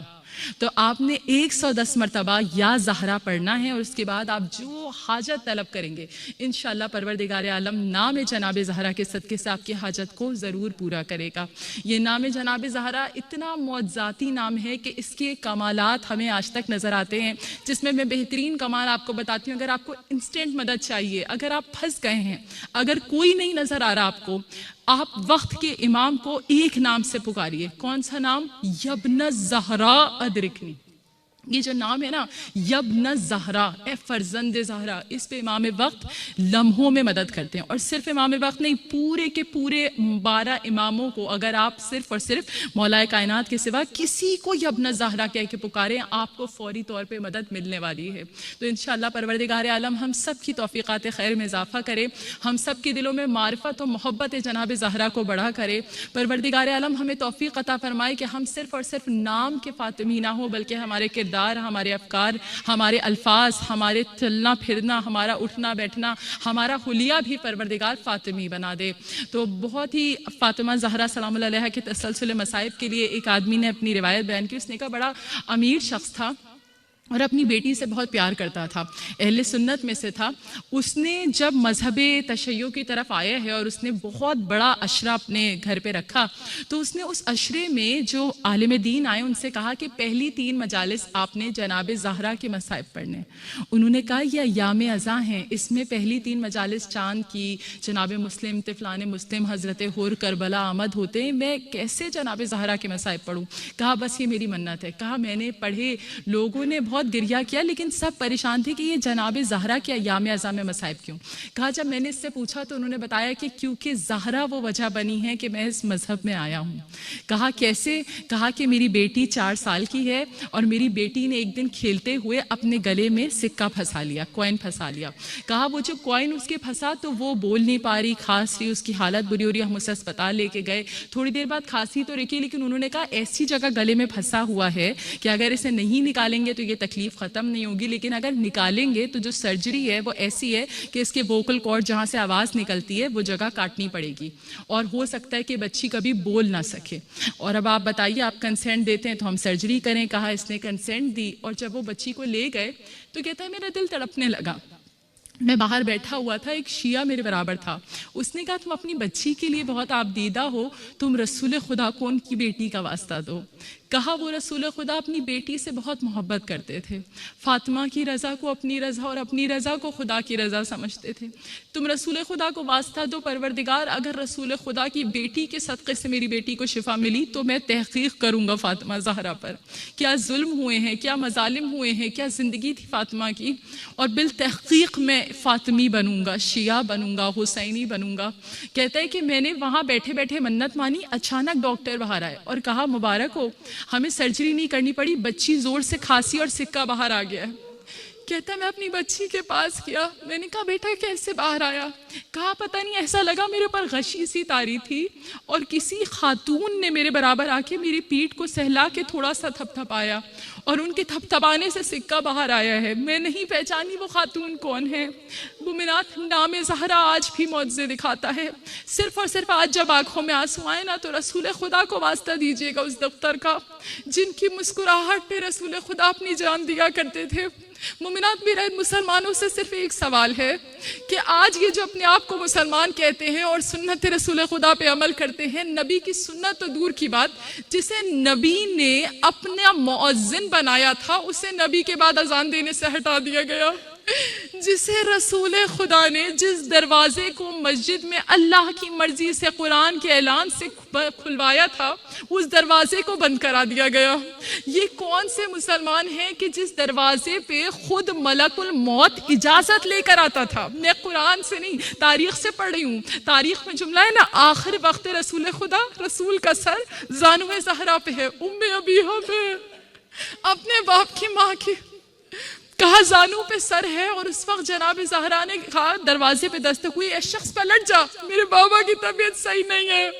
تو آپ نے 110 مرتبہ یا زہرا پڑھنا ہے، اور اس کے بعد آپ جو حاجت طلب کریں گے انشاءاللہ پروردگار عالم نام جناب زہرا کے صدقے سے آپ کی حاجت کو ضرور پورا کرے گا۔ یہ نام جناب زہرا اتنا معجزاتی نام ہے کہ اس کے کمالات ہمیں آج تک نظر آتے ہیں، جس میں بہترین کمال آپ کو بتاتی ہوں۔ اگر آپ کو انسٹنٹ مدد چاہیے، اگر آپ پھنس گئے ہیں، اگر کوئی نہیں نظر آ رہا آپ وقت کے امام کو ایک نام سے پکاریے۔ کون سا نام؟ یبن زہرا ادرکنی۔ یہ جو نام ہے نا یبن زہرا، اے فرزند زہرا، اس پہ امام وقت لمحوں میں مدد کرتے ہیں، اور صرف امام وقت نہیں، پورے کے پورے 12 اماموں کو اگر آپ صرف اور صرف مولا کائنات کے سوا کسی کو یبن زہرا کہہ کے پکاریں، آپ کو فوری طور پہ مدد ملنے والی ہے۔ تو انشاءاللہ پروردگار عالم ہم سب کی توفیقات خیر میں اضافہ کرے، ہم سب کے دلوں میں معرفت و محبت جناب زہرا کو بڑھا کرے۔ پروردگار عالم ہمیں توفیق عطا فرمائے کہ ہم صرف اور صرف نام کے فاطمی نہ ہوں، بلکہ ہمارے کردار، ہمارے افکار، ہمارے الفاظ، ہمارے چلنا پھرنا، ہمارا اٹھنا بیٹھنا، ہمارا حلیہ بھی پروردگار فاطمی بنا دے۔ تو بہت ہی فاطمہ زہرا سلام اللہ علیہا کے تسلسل مصائب کے لیے ایک آدمی نے اپنی روایت بیان کی۔ اس نے کہا بڑا امیر شخص تھا، اور اپنی بیٹی سے بہت پیار کرتا تھا، اہل سنت میں سے تھا۔ اس نے جب مذہب تشیع کی طرف آیا ہے اور اس نے بہت بڑا عشرہ اپنے گھر پہ رکھا، تو اس نے اس عشرے میں جو عالم دین آئے ان سے کہا کہ پہلی 3 مجالس آپ نے جناب زہرا کے مصائب پڑھنے۔ انہوں نے کہا یہ ایام ازاں ہیں، اس میں پہلی 3 مجالس چاند کی، جناب مسلم، طفلان مسلم، حضرت حور، کربلا آمد ہوتے ہیں، میں کیسے جناب زہرا کے مصائب پڑھوں؟ کہا بس یہ میری منت ہے۔ کہا میں نے پڑھے، لوگوں نے بہت گریہ کیا، لیکن سب پریشان تھے کہ یہ جناب زہرا کے ایام ازاں میں مصائب کیوں؟ کہا جب میں نے اس سے پوچھا تو انہوں نے بتایا کہ کیونکہ زہرا وہ وجہ بنی ہے کہ میں اس مذہب میں آیا ہوں۔ کہا کیسے؟ کہا کہ میری بیٹی 4 سال کی ہے اور میری بیٹی نے ایک دن کھیلتے ہوئے اپنے گلے میں سکہ پھنسا لیا، کوئن پھنسا لیا۔ کہا وہ جو کوئن اس کے پھنسا تو وہ بول نہیں پا رہی، کھانس رہی، اس کی حالت بری ہو رہی، ہم اسے اسپتال لے کے گئے، تھوڑی دیر بعد کھانسی تو رکی، لیکن انہوں نے کہا ایسی جگہ گلے میں پھنسا ہوا ہے کہ اگر اسے نہیں نکالیں گے تو یہ تکلیف ختم نہیں ہوگی، لیکن اگر نکالیں گے تو جو سرجری ہے وہ ایسی ہے کہ اس کے ووکل کارڈ جہاں سے آواز نکلتی ہے وہ جگہ کاٹنی پڑے گی، اور ہو سکتا ہے کہ بچی کبھی بول نہ سکے، اور اب آپ بتائیے آپ کنسینٹ دیتے ہیں تو ہم سرجری کریں؟ کہا اس نے کنسینٹ دی، اور جب وہ بچی کو لے گئے تو کہتا ہے میرا دل تڑپنے لگا۔ میں باہر بیٹھا ہوا تھا، ایک شیعہ میرے برابر تھا، اس نے کہا تم اپنی بچی کے لیے بہت آبدیدہ ہو، تم رسول خدا کو ان کی بیٹی کا واسطہ دو۔ کہا وہ رسول خدا اپنی بیٹی سے بہت محبت کرتے تھے، فاطمہ کی رضا کو اپنی رضا اور اپنی رضا کو خدا کی رضا سمجھتے تھے، تم رسول خدا کو واسطہ دو پروردگار، اگر رسول خدا کی بیٹی کے صدقے سے میری بیٹی کو شفا ملی تو میں تحقیق کروں گا فاطمہ زہرا پر، کیا ظلم ہوئے ہیں، کیا مظالم ہوئے ہیں، کیا زندگی تھی فاطمہ کی، اور بالتحقیق میں فاطمی بنوں گا، شیعہ بنوں گا، حسینی بنوں گا۔ کہتا ہے کہ میں نے وہاں بیٹھے بیٹھے منت مانی، اچانک ڈاکٹر باہر آئے اور کہا مبارک ہو، ہمیں سرجری نہیں کرنی پڑی، بچی زور سے کھانسی اور سکہ باہر آ گیا ہے۔ کہتا ہے میں اپنی بچی کے پاس کیا، میں نے کہا بیٹا کیسے باہر آیا؟ کہا پتہ نہیں، ایسا لگا میرے پر غشی سی تاری تھی اور کسی خاتون نے میرے برابر آ کے میری پیٹھ کو سہلا کے تھوڑا سا تھپ تھپایا اور ان کے تھپ تھپانے سے سکہ باہر آیا ہے، میں نہیں پہچانی وہ خاتون کون ہے۔ مومنات، نام زہرا آج بھی معجزے دکھاتا ہے، صرف اور صرف آج جب آنکھوں میں آنسو آئے نا تو رسول خدا کو واسطہ دیجیے گا اس دفتر کا جن کی مسکراہٹ پہ رسول خدا اپنی جان دیا کرتے تھے۔ مومنات، میرا مسلمانوں سے صرف ایک سوال ہے کہ آج یہ جو اپنے آپ کو مسلمان کہتے ہیں اور سنت رسول خدا پہ عمل کرتے ہیں، نبی کی سنت تو دور کی بات، جسے نبی نے اپنا مؤذن بنایا تھا اسے نبی کے بعد اذان دینے سے ہٹا دیا گیا، جسے رسول خدا نے جس دروازے کو مسجد میں اللہ کی مرضی سے قرآن کے اعلان سے کھلوایا تھا اس دروازے کو بند کرا دیا گیا۔ یہ کون سے مسلمان ہیں کہ جس دروازے پہ خود ملک الموت اجازت لے کر آتا تھا؟ میں قرآن سے نہیں تاریخ سے پڑھ رہی ہوں، تاریخ میں جملہ ہے نا، آخر وقت رسول خدا، رسول کا سر زانو زہرا پہ ہے، ام ابیہا پہ، اپنے باپ کی ماں کی، کہا زانو پہ سر ہے، اور اس وقت جناب زہرا نے کہا دروازے پہ دستک ہوئی، اے شخص پلٹ جا، میرے بابا کی طبیعت صحیح نہیں ہے۔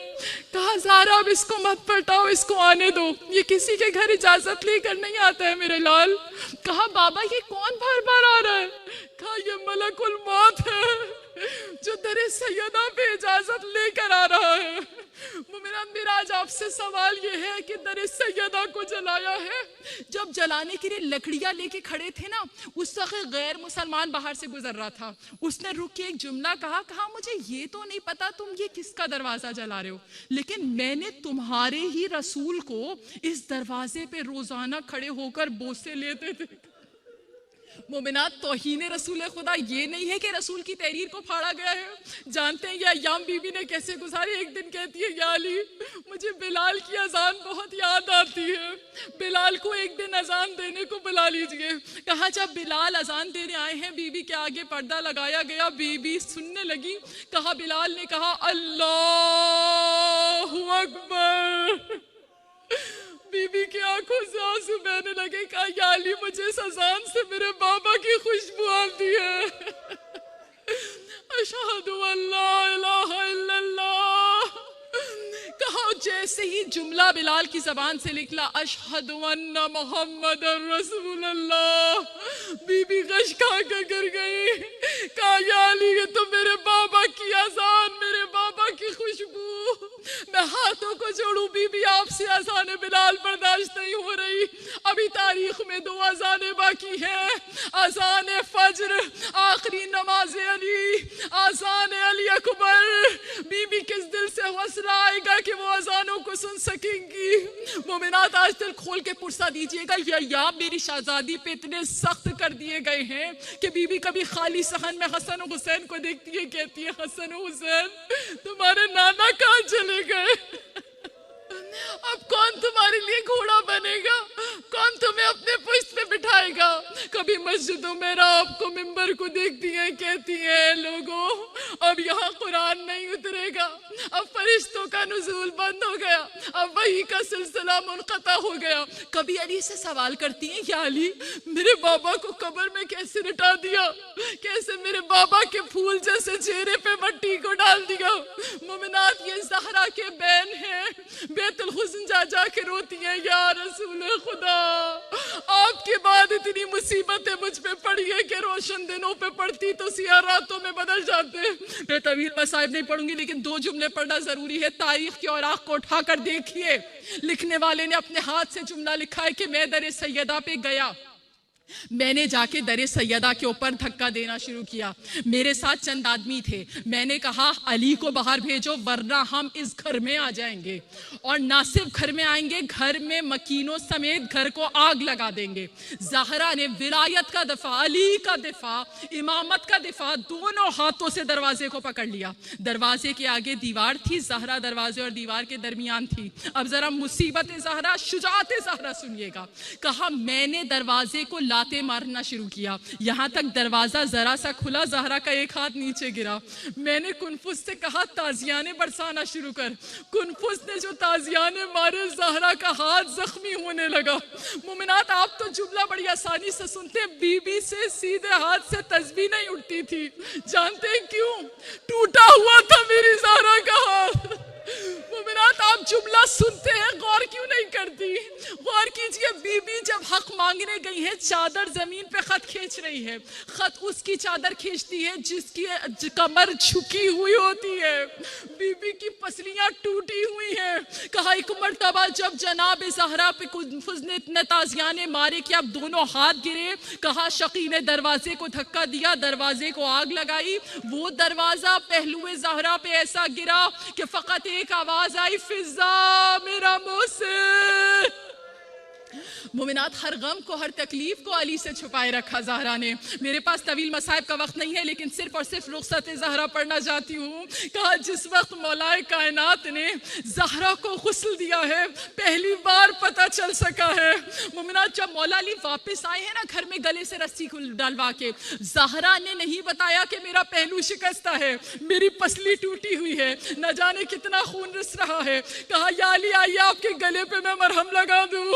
کہا زہرا اب اس کو مت پلٹاؤ، اس کو آنے دو، یہ کسی کے گھر اجازت لے کر نہیں آتا ہے میرے لال۔ کہا بابا یہ کون بار بار آ رہا ہے؟ کہا یہ ملک الموت ہے جو در سیدہ پہ اجازت لے کر آ رہا ہے۔ مومنان، میرا آج آپ سے سوال یہ ہے کہ در سیدہ کو جلایا ہے، جب جلانے کے لیے لکڑیاں لے کے کھڑے تھے نا، اس وقت غیر مسلمان باہر سے گزر رہا تھا، اس نے رک کے ایک جملہ کہا مجھے یہ تو نہیں پتا تم یہ کس کا دروازہ جلا رہے ہو، لیکن میں نے تمہارے ہی رسول کو اس دروازے پہ روزانہ کھڑے ہو کر بوسے لیتے تھے۔ مومنات، توہین رسول خدا یہ نہیں ہے کہ رسول کی تحریر کو پھاڑا گیا ہے۔ جانتے ہیں یہ ایام بی بی نے کیسے گزارے؟ ایک دن کہتی ہے یا علی مجھے بلال کی اذان بہت یاد آتی ہے، بلال کو ایک دن اذان دینے کو بلا لیجئے۔ کہا جب بلال اذان دینے آئے ہیں، بی بی کے آگے پردہ لگایا گیا، بی بی سننے لگی، کہا بلال نے کہا اللہ اکبر، بی بی کی آنکھوں سے آنسو بہنے لگے، کہا یا علی مجھے اس اذان سے میرے بابا کی خوشبو آتی ہے۔ اشہد ان لا الہ الا اللہ، کہا جیسے ہی جملہ بلال کی زبان سے نکلا اشہد ان محمد رسول اللہ، بی بی غش کھا کے گر گئی، کہا یا علی یہ تو میرے بابا کی اذان، میرے بابا کی خوشبو، میں ہاتھوں کو جوڑوں بیوی آپ سے اذان بلال برداشت نہیں ہو رہی، ابھی تاریخ میں 2 اذانیں باقی ہیں، اذان فجر آخری نماز علی، اذان علی اکبر۔ بیوی کس دل سے حوصلہ آئے گا کہ وہ اذانوں کو سن سکیں گی؟ مومنات آج دل کھول کے پرسہ دیجئے گا، یا میری شہزادی پہ اتنے سخت کر دیے گئے ہیں کہ بیوی کبھی خالی صحن میں حسن و حسین کو دیکھتی ہے، کہتی ہے حسن و حسین تمہارے نانا کہاں چلے گئے؟ اب کون تمہارے لیے گھوڑا بنے گا؟ کون تمہیں اپنے پشت پہ بٹھائے گا؟ کبھی مسجدوں میں آپ کو ممبر کو دیکھتی ہیں، کہتی ہیں لوگوں اب یہاں قرآن نہیں اترے گا، اب فرشتوں کا نزول بند ہو گیا، اب وحی کا سلسلہ منقطع ہو گیا۔ کبھی علی سے سوال کرتی ہیں، یا علی میرے بابا کو قبر میں کیسے لٹا دیا، کیسے میرے بابا کے پھول جیسے چہرے پہ مٹی کو ڈال دیا؟ مومنات یہ زہرا کے بین ہیں، بیت الحزن جا کے روتی ہیں، یا رسول خدا آپ کے بعد اتنی مصیبتیں مجھ پہ پڑی ہے کہ روشن دنوں پہ پڑتی تو سیاہ راتوں میں بدل جاتے۔ میں طویل مصائب نہیں پڑھوں گی لیکن 2 جملے پڑھنا ضروری ہے۔ تاریخ کے اوراق کو اٹھا کر دیکھیے، لکھنے والے نے اپنے ہاتھ سے جملہ لکھا ہے کہ میں در سیدہ پہ گیا، میں نے جا کے در سیدہ کے اوپر دھکا دینا شروع کیا، میرے ساتھ چند آدمی تھے، میں نے کہا علی کو باہر بھیجو ورنہ ہم اس گھر میں آ جائیں گے، اور نہ صرف گھر میں آئیں گے، گھر میں مکینوں سمیت گھر کو آگ لگا دیں گے۔ زہرا نے ولایت کا دفاع، علی کا دفاع، امامت کا دفاع دونوں ہاتھوں سے دروازے کو پکڑ لیا۔ دروازے کے آگے دیوار تھی، زہرا دروازے اور دیوار کے درمیان تھی۔ اب ذرا مصیبت زہرا، شجاعت زہرا سنیے گا۔ کہا میں نے دروازے کو لاتے مارنا شروع کیا، یہاں تک دروازہ ذرا سا کھلا، زہرا کا ایک ہاتھ نیچے گرا۔ میں نے کنفس سے کہا تازیانے برسانا شروع کر۔ کنفس نے جو تازیانے مارے، زہرا کا ہاتھ زخمی ہونے لگا۔ مومنات آپ تو جملہ بڑی آسانی سے سنتے ہیں، بی بی سے سیدھے ہاتھ سے تسبیح نہیں اٹھتی تھی، جانتے ہیں کیوں؟ ٹوٹا ہوا تھا میری زہرا کا ہاتھ۔ مومنات آپ جملہ سنتے ہیں، غور کیوں نہیں کرتی؟ غور کیجئے، بی بی جب حق مانگنے گئی ہے، چادر زمین پہ خط کھینچ رہی ہے، خط اس کی چادر کھینچتی ہے جس کی کمر جھکی ہوئی ہوتی ہے، بی بی کی پسلیاں ٹوٹی ہوئی ہیں۔ کہا ایک مرتبہ جب جناب زہرا پہ کنفس نے اتنے تازیانے مارے کہ اب دونوں ہاتھ گرے، کہا شقی نے دروازے کو دھکا دیا، دروازے کو آگ لگائی، وہ دروازہ پہلو زہرا پہ ایسا گرا کہ فقط ایک آواز آئی، فضا میرا محسن۔ مومنات ہر غم کو، ہر تکلیف کو علی سے چھپائے رکھا زہرا نے۔ میرے پاس طویل مصائب کا وقت نہیں ہے لیکن صرف اور صرف رخصت زہرا پڑھنا چاہتی ہوں۔ کہا جس وقت مولا کائنات نے زہرا کو غسل دیا ہے، پہلی بار پتہ چل سکا ہے۔ مومنات جب مولا علی واپس آئے ہیں نا گھر میں گلے سے رسی ڈالوا کے، زہرا نے نہیں بتایا کہ میرا پہلو شکستہ ہے، میری پسلی ٹوٹی ہوئی ہے، نہ جانے کتنا خون رس رہا ہے۔ کہا یا علی آئیے آپ کے گلے پہ میں مرہم لگا دوں۔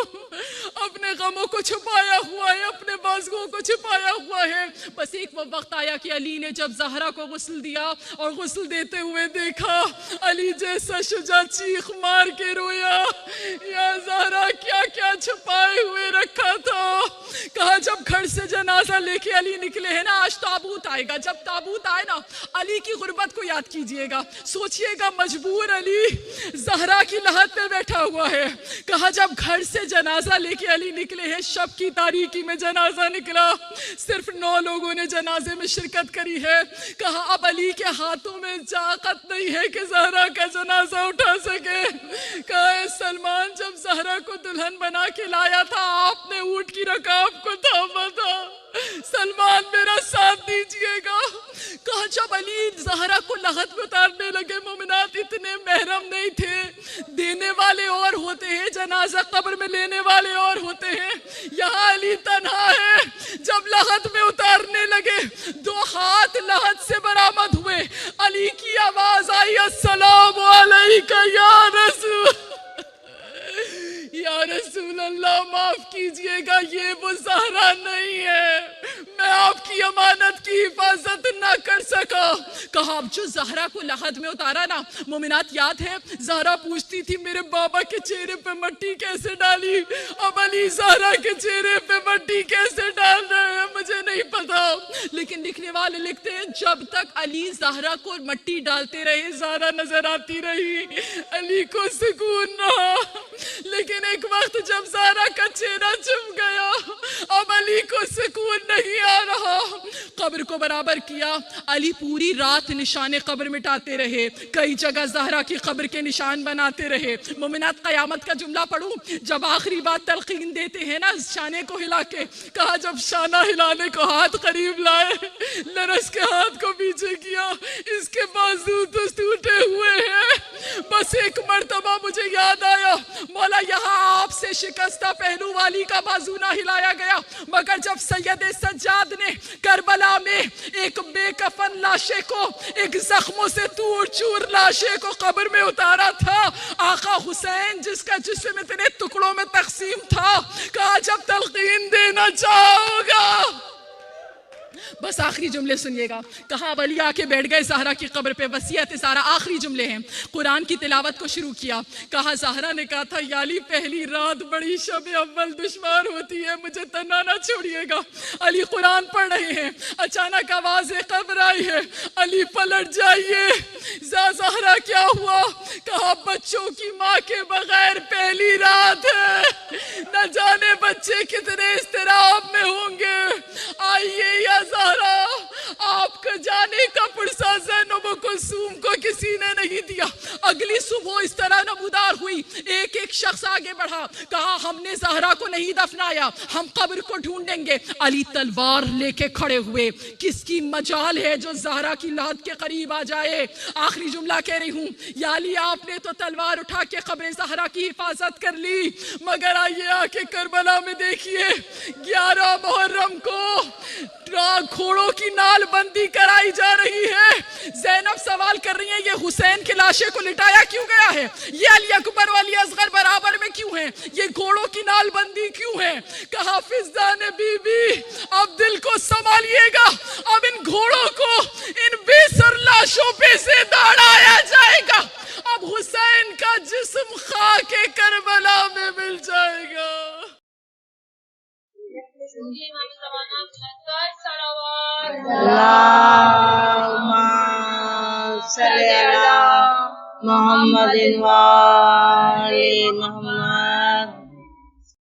اپنے غموں کو چھپایا ہوا ہے، اپنے بازوؤں کو چھپایا ہوا ہے۔ بس ایک وہ وقت آیا کہ علی نے جب زہرا کو غسل دیا اور غسل دیتے ہوئے دیکھا، علی جیسا شجاع چیخ مار کے رویا، یا زہرا کیا کیا چھپائے ہوئے رکھا تھا۔ کہا جب گھر سے جنازہ لے کے علی نکلے ہیں نا، آج تابوت آئے گا، جب تابوت آئے نا علی کی غربت کو یاد کیجئے گا، سوچئے گا مجبور علی زہرا کی لحد پہ بیٹھا ہوا ہے۔ کہا جب گھر سے جنازہ لے کے علی نکلے ہیں، شب کی تاریکی میں جنازہ نکلا، صرف 9 لوگوں نے جنازے میں شرکت کری ہے۔ کہا اب علی کے ہاتھوں میں طاقت نہیں ہے کہ زہرا کا جنازہ اٹھا سکے۔ کہا اے سلمان جب زہرا کو دلہن بنا کے لایا تھا، آپ نے اونٹ کی رکاب کو تھاما تھا، سلمان میرا ساتھ دیجئے گا۔ کہا جب علی زہرا کو لحد میں اتارنے لگے، مومنات اتنے محرم نہیں تھے، دینے والے اور ہوتے ہیں، جنازہ قبر میں لینے والے اور ہوتے ہیں، یہاں علی تنہا ہے۔ جب لحد میں اتارنے لگے، 2 ہاتھ لحد سے برآمد ہوئے، علی کی آواز آئی، السلام علیکہ یا رسول، یا رسول اللہ معاف کیجئے گا، یہ وہ زہرا نہیں ہے، میں آپ کی امانت کی حفاظت نہ کر سکا۔ کہا اب جو زہرا کو لحد میں اتارا نا، مومنات یاد ہے زہرا پوچھتی تھی میرے بابا کے چہرے پہ مٹی کیسے ڈالی، اب علی زہرا کے چہرے پہ مٹی کیسے ڈال رہے ہیں مجھے نہیں پتا۔ لیکن لکھنے والے لکھتے ہیں جب تک علی زہرا کو مٹی ڈالتے رہے زہرا نظر آتی رہی، علی کو سکون رہا، لیکن ایک وقت جب زہرا کا چہرہ چم گیا اب علی کو سکون نہیں آ رہا۔ قبر کو برابر کیا، علی پوری رات نشان قبر مٹاتے رہے، کئی جگہ زہرا کی قبر کے نشان بناتے رہے۔ مومنات قیامت کا جملہ پڑھوں، جب آخری بات تلقین دیتے ہیں نا شانے کو ہلا کے، کہا جب شانہ ہلانے کو ہاتھ قریب لائے، لرس کے ہاتھ کو پیچھے کیا، اس کے بازو تو ٹوٹے ہوئے ہیں۔ بس ایک مرتبہ مجھے یاد آیا، مولا یہاں آپ سے شکستہ پہلو والی کا بازو نہ ہلایا گیا، مگر جب سید سجاد نے کربلا میں ایک بے کفن لاشے کو، ایک زخموں سے توڑ چور لاشے کو قبر میں اتارا تھا، آقا حسین جس کا جسم اتنے ٹکڑوں میں تقسیم تھا، کہا جب تلقین دینا چاہو گا بس آخری جملے سنیے گا، کہا ولی آ کے بیٹھ گئے زہرا کی قبر پہ، وصیت زہرا آخری جملے ہیں، قرآن کی تلاوت کو شروع کیا، کہا زہرا نے کہا تھا یا علی پہلی رات بڑی شب اول دشوار ہوتی ہے، مجھے تنہا نہ چھوڑیے گا۔ علی قرآن پڑھ رہے ہیں، اچانک آواز قبر آئی ہے، علی پلٹ جائیے۔ زہرا کیا ہوا؟ کہا بچوں کی ماں کے بغیر پہلی رات ہے، نہ جانے بچے کتنے اضطراب میں ہوں گے، آئیے یا زہرا، آپ کا جانے کا پرسہ زینب و کلثوم کو کسی نے نہیں دیا۔ اگلی صبح اس طرح نمودار ہوئی، ایک ایک شخص آگے بڑھا، کہا ہم نے زہرا کو نہیں دفنایا، ہم قبر کو ڈھونڈیں گے۔ علی تلوار لے کے کھڑے ہوئے، کس کی مجال ہے جو زہرا کی لحد کے قریب آ جائے؟ آخری جملہ کہہ رہی ہوں، یا علی آپ نے تو تلوار اٹھا کے قبر زہرا کی حفاظت کر لی، مگر آئیے آ کے کربلا میں دیکھیے 11 محرم کو گھوڑوں کی نال بندی کرائی جا رہی ہے۔ زینب سوال کر رہی ہیں یہ حسین کے لاشے کو لٹایا کیوں گیا ہے؟ یہ علی اکبر و علی اصغر برابر میں کیوں ہیں؟ یہ گھوڑوں کی نال بندی کیوں ہے؟ کہا فضدان بی بی اب دل کو سنبھالیے گا، اب ان گھوڑوں کو ان بے سر لاشوں پہ سے دوڑایا جائے گا، اب حسین کا جسم خاک کربلا میں مل جائے گا۔ اللہم صلی علی محمد و آل محمد۔